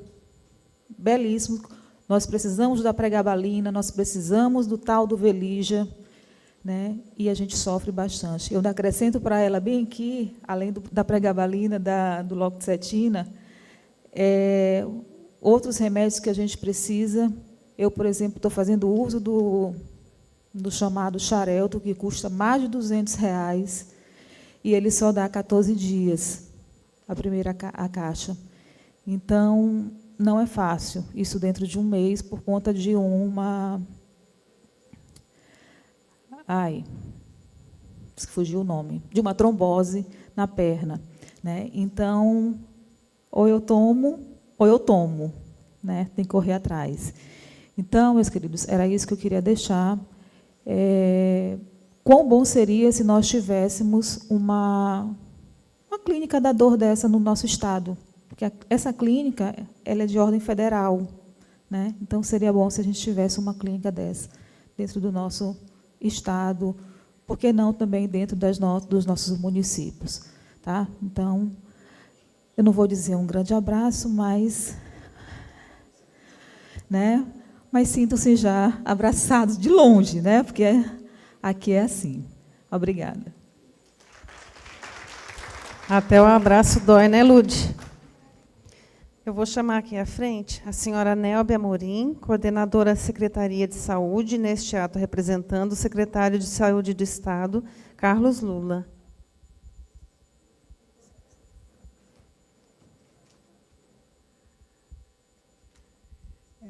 belíssimo. Nós precisamos da pregabalina, nós precisamos do tal do Velija, né? E a gente sofre bastante. Eu acrescento para ela bem aqui, além da pregabalina, do loxetina, outros remédios que a gente precisa. Eu, por exemplo, estou fazendo uso do chamado Xarelto, que custa mais de R$200, e ele só dá 14 dias, a caixa. Então, não é fácil, isso dentro de um mês, por conta de uma... fugiu o nome. De uma trombose na perna, né? Então, ou eu tomo, né? Tem que correr atrás. Então, meus queridos, era isso que eu queria deixar. Quão bom seria se nós tivéssemos uma clínica da dor dessa no nosso estado, porque essa clínica ela é de ordem federal, né? Então seria bom se a gente tivesse uma clínica dessa dentro do nosso estado, por que não também dentro dos nossos municípios, tá? Então, eu não vou dizer um grande abraço, mas, né? Mas sintam-se já abraçados de longe, né? Porque aqui é assim. Obrigada. Até o abraço dói, né, Lude? Eu vou chamar aqui à frente a senhora Nélbia Amorim, coordenadora da Secretaria de Saúde, neste ato representando o secretário de Saúde do Estado, Carlos Lula.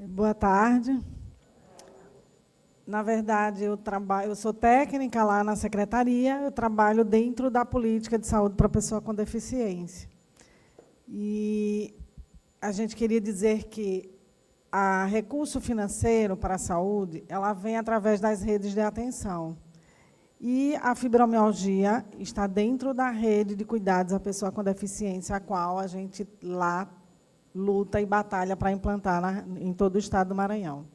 Boa tarde. Na verdade, eu sou técnica lá na secretaria, eu trabalho dentro da política de saúde para a pessoa com deficiência. E a gente queria dizer que a recurso financeiro para a saúde, ela vem através das redes de atenção. E a fibromialgia está dentro da rede de cuidados à pessoa com deficiência, a qual a gente lá luta e batalha para implantar em todo o estado do Maranhão.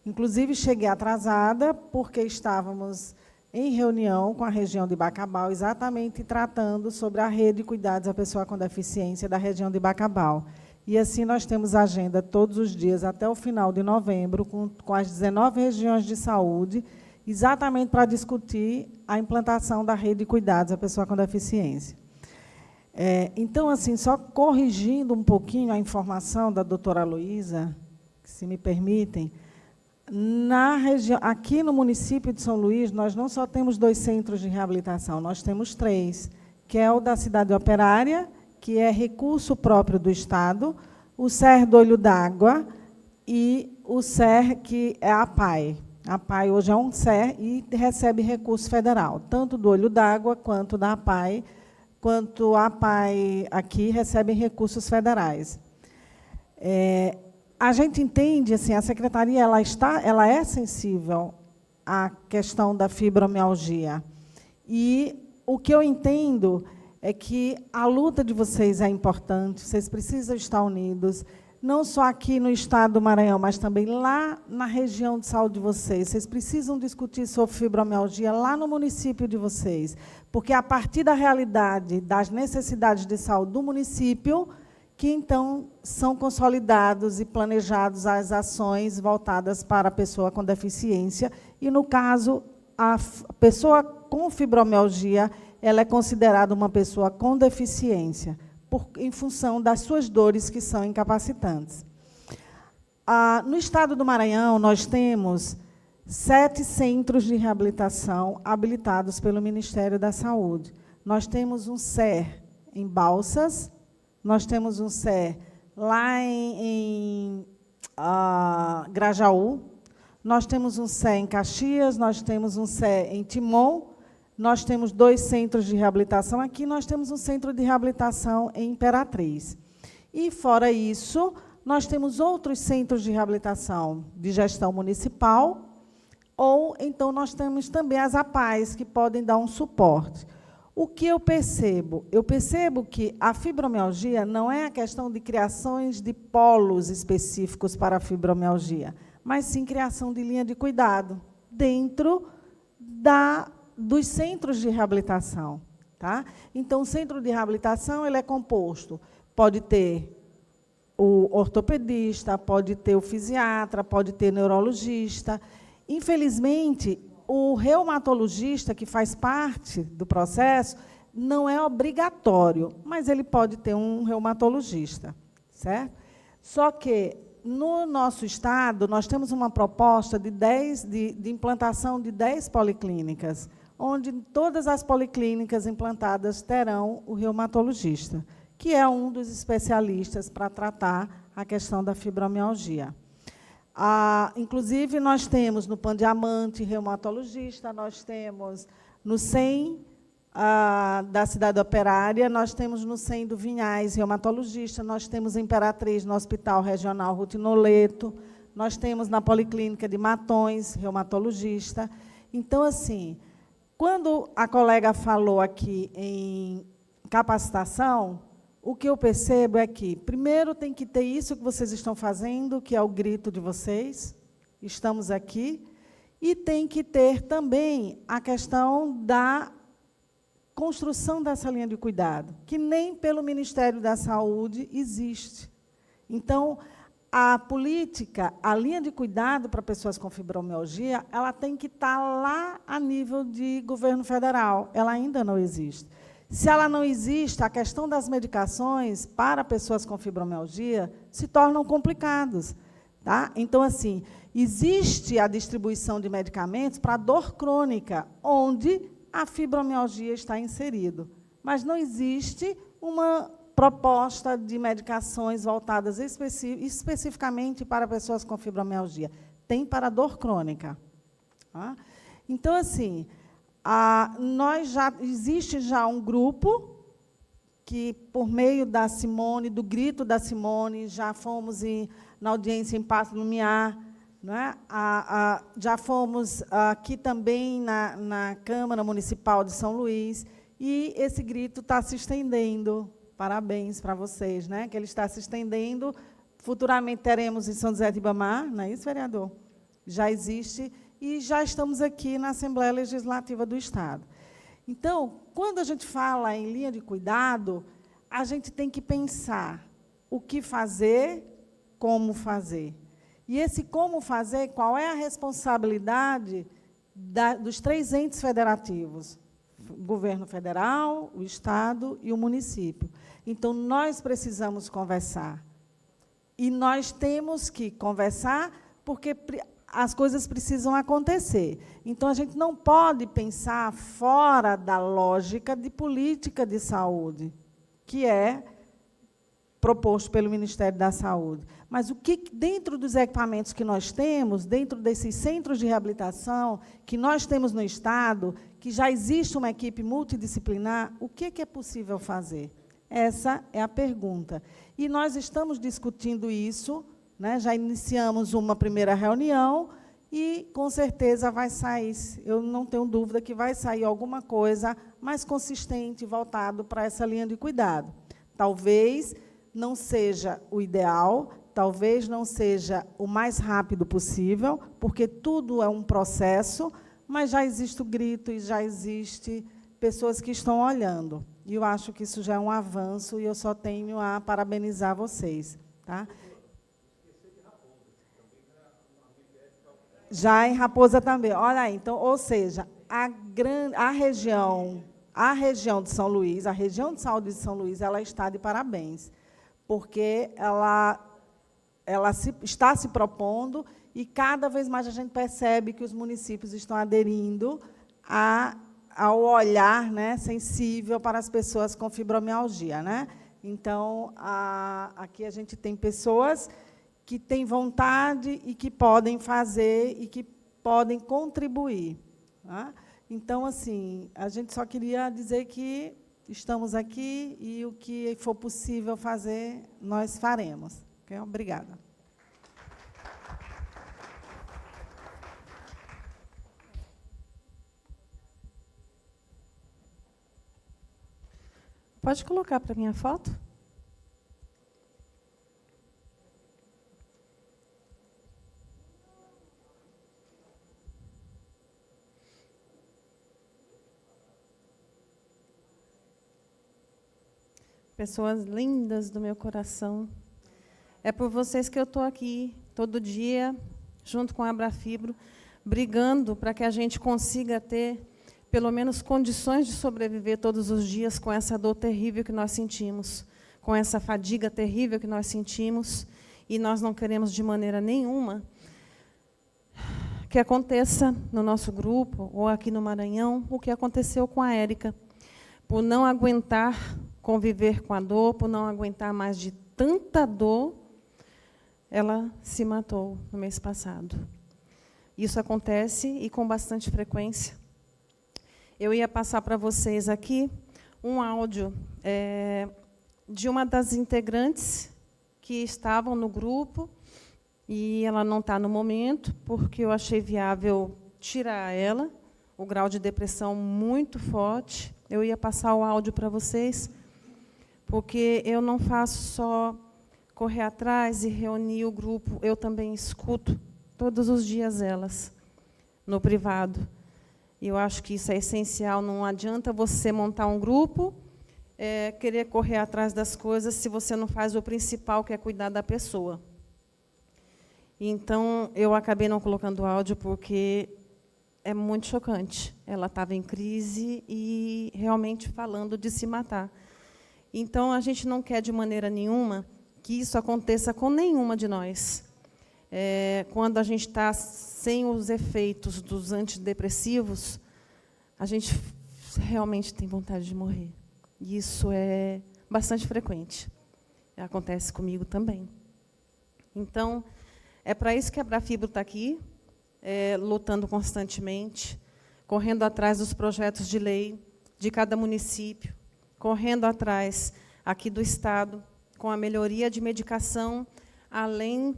Inclusive, cheguei atrasada, porque estávamos em reunião com a região de Bacabal, exatamente tratando sobre a rede de cuidados à pessoa com deficiência da região de Bacabal. E assim nós temos agenda todos os dias, até o final de novembro, com as 19 regiões de saúde, exatamente para discutir a implantação da rede de cuidados à pessoa com deficiência. Então, assim, só corrigindo um pouquinho a informação da doutora Luísa, se me permitem, aqui no município de São Luís, nós não só temos 2 centros de reabilitação, nós temos 3, que é o da Cidade Operária, que é recurso próprio do Estado, o SER do Olho d'Água e o SER, que é a APAE. A APAE hoje é um SER e recebe recurso federal, tanto do Olho d'Água quanto da APAE, quanto a APAE aqui recebem recursos federais. A gente entende, assim, a secretaria ela é sensível à questão da fibromialgia. E o que eu entendo é que a luta de vocês é importante, vocês precisam estar unidos, não só aqui no estado do Maranhão, mas também lá na região de saúde de vocês. Vocês precisam discutir sobre fibromialgia lá no município de vocês, porque é a partir da realidade, das necessidades de saúde do município, que, então, são consolidados e planejados as ações voltadas para a pessoa com deficiência. E, no caso, a pessoa com fibromialgia, ela é considerada uma pessoa com deficiência, em função das suas dores que são incapacitantes. No estado do Maranhão, nós temos 7 centros de reabilitação habilitados pelo Ministério da Saúde. Nós temos um SER em Balsas, nós temos um SER lá em Grajaú, nós temos um SER em Caxias, nós temos um SER em Timon, nós temos 2 centros de reabilitação aqui, nós temos um centro de reabilitação em Imperatriz. E, fora isso, nós temos outros centros de reabilitação de gestão municipal, ou, então, nós temos também as APAES, que podem dar um suporte. O que eu percebo? Eu percebo que a fibromialgia não é a questão de criações de polos específicos para a fibromialgia, mas sim criação de linha de cuidado dentro dos centros de reabilitação. Tá? Então, o centro de reabilitação ele é composto, pode ter o ortopedista, pode ter o fisiatra, pode ter neurologista. Infelizmente, o reumatologista, que faz parte do processo, não é obrigatório, mas ele pode ter um reumatologista, certo? Só que, no nosso estado, nós temos uma proposta de implantação de 10 policlínicas, onde todas as policlínicas implantadas terão o reumatologista, que é um dos especialistas para tratar a questão da fibromialgia. Inclusive, nós temos no Pan Diamante reumatologista, nós temos no SEM da Cidade Operária, nós temos no SEM do Vinhais reumatologista, nós temos em Imperatriz, no Hospital Regional Rutinoleto, nós temos na Policlínica de Matões reumatologista. Então, assim, quando a colega falou aqui em capacitação, o que eu percebo é que, primeiro, tem que ter isso que vocês estão fazendo, que é o grito de vocês, estamos aqui, e tem que ter também a questão da construção dessa linha de cuidado, que nem pelo Ministério da Saúde existe. Então, a política, a linha de cuidado para pessoas com fibromialgia, ela tem que estar lá a nível de governo federal, ela ainda não existe. Se ela não existe, a questão das medicações para pessoas com fibromialgia se tornam complicados. Tá? Então, assim, existe a distribuição de medicamentos para dor crônica, onde a fibromialgia está inserido, mas não existe uma proposta de medicações voltadas especificamente para pessoas com fibromialgia. Tem para dor crônica. Tá? Então, assim, existe já um grupo que, por meio da Simone, do grito da Simone, já fomos na audiência em Passo Lumiar, não é? Já fomos aqui também na Câmara Municipal de São Luís, e esse grito está se estendendo. Parabéns para vocês, né? Que ele está se estendendo. Futuramente teremos em São José de Ibamar, não é isso, vereador? Já existe. E já estamos aqui na Assembleia Legislativa do Estado. Então, quando a gente fala em linha de cuidado, a gente tem que pensar o que fazer, como fazer. E esse como fazer, qual é a responsabilidade dos 3 entes federativos? O governo federal, o Estado e o município. Então, nós precisamos conversar. E nós temos que conversar, porque as coisas precisam acontecer. Então, a gente não pode pensar fora da lógica de política de saúde, que é proposto pelo Ministério da Saúde. Mas o que, dentro dos equipamentos que nós temos, dentro desses centros de reabilitação que nós temos no Estado, que já existe uma equipe multidisciplinar, o que é possível fazer? Essa é a pergunta. E nós estamos discutindo isso, né? Já iniciamos uma primeira reunião e, com certeza, vai sair, eu não tenho dúvida que vai sair alguma coisa mais consistente, voltado para essa linha de cuidado. Talvez não seja o ideal, talvez não seja o mais rápido possível, porque tudo é um processo, mas já existe o grito e já existe pessoas que estão olhando. E eu acho que isso já é um avanço e eu só tenho a parabenizar vocês. Tá? Já em Raposa também. Olha aí, então, ou seja, a região de São Luís, a região de saúde de São Luís, ela está de parabéns, porque ela está se propondo e cada vez mais a gente percebe que os municípios estão aderindo ao olhar, né, sensível para as pessoas com fibromialgia, né? Então, aqui a gente tem pessoas que têm vontade e que podem fazer e que podem contribuir. Tá? Então, assim, a gente só queria dizer que estamos aqui e o que for possível fazer, nós faremos. Okay? Obrigada. Pode colocar para mim a foto? Pessoas lindas do meu coração. É por vocês que eu estou aqui todo dia, junto com a Abrafibro, brigando para que a gente consiga ter, pelo menos, condições de sobreviver todos os dias com essa dor terrível que nós sentimos, com essa fadiga terrível que nós sentimos, e nós não queremos, de maneira nenhuma, que aconteça no nosso grupo, ou aqui no Maranhão, o que aconteceu com a Érica, por não aguentar conviver com a dor, por não aguentar mais de tanta dor, ela se matou no mês passado. Isso acontece, e com bastante frequência. Eu ia passar para vocês aqui um áudio de uma das integrantes que estavam no grupo, e ela não está no momento, porque eu achei viável tirar ela, o grau de depressão muito forte. Eu ia passar o áudio para vocês, porque eu não faço só correr atrás e reunir o grupo, eu também escuto todos os dias elas, no privado. E eu acho que isso é essencial. Não adianta você montar um grupo, querer correr atrás das coisas, se você não faz o principal, que é cuidar da pessoa. Então, eu acabei não colocando o áudio, porque é muito chocante. Ela estava em crise e realmente falando de se matar. Então, a gente não quer, de maneira nenhuma, que isso aconteça com nenhuma de nós. Quando a gente está sem os efeitos dos antidepressivos, a gente realmente tem vontade de morrer. E isso é bastante frequente. Acontece comigo também. Então, é para isso que a Abrafibro está aqui, lutando constantemente, correndo atrás dos projetos de lei de cada município, correndo atrás aqui do Estado, com a melhoria de medicação, além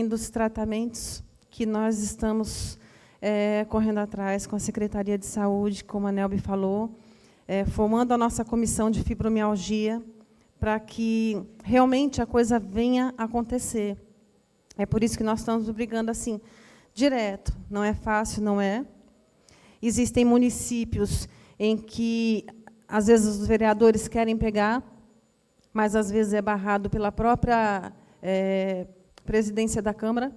dos tratamentos que nós estamos correndo atrás com a Secretaria de Saúde, como a Nelby falou, formando a nossa comissão de fibromialgia, para que realmente a coisa venha a acontecer. É por isso que nós estamos brigando assim, direto. Não é fácil, não é? Existem municípios em que, às vezes, os vereadores querem pegar, mas, às vezes, é barrado pela própria presidência da Câmara,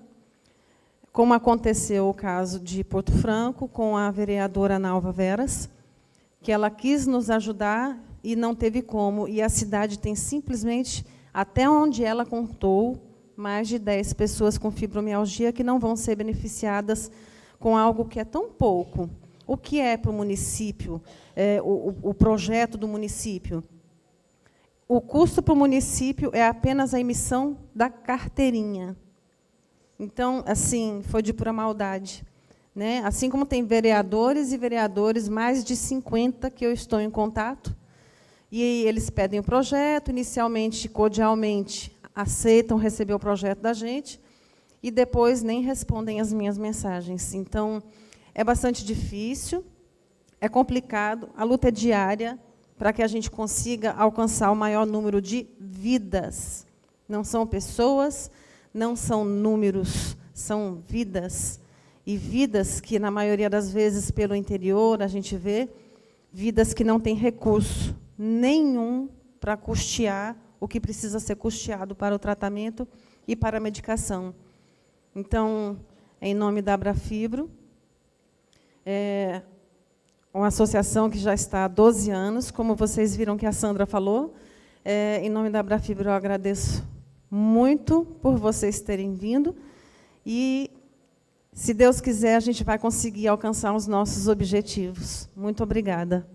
como aconteceu o caso de Porto Franco, com a vereadora Nalva Veras, que ela quis nos ajudar e não teve como, e a cidade tem simplesmente Até onde ela contou, mais de 10 pessoas com fibromialgia que não vão ser beneficiadas com algo que é tão pouco. O que é para o município, o projeto do município? O custo para o município é apenas a emissão da carteirinha. Então, assim, foi de pura maldade. Né? Assim como tem vereadores e vereadores, mais de 50 que eu estou em contato, e eles pedem o projeto, inicialmente, cordialmente, aceitam receber o projeto da gente, e depois nem respondem as minhas mensagens. Então, é bastante difícil, é complicado, a luta é diária para que a gente consiga alcançar o maior número de vidas. Não são pessoas, não são números, são vidas. E vidas que, na maioria das vezes, pelo interior, a gente vê, vidas que não têm recurso nenhum para custear o que precisa ser custeado para o tratamento e para a medicação. Então, em nome da Abrafibro, uma associação que já está há 12 anos, como vocês viram que a Sandra falou, em nome da Abrafibro, eu agradeço muito por vocês terem vindo e, se Deus quiser, a gente vai conseguir alcançar os nossos objetivos. Muito obrigada.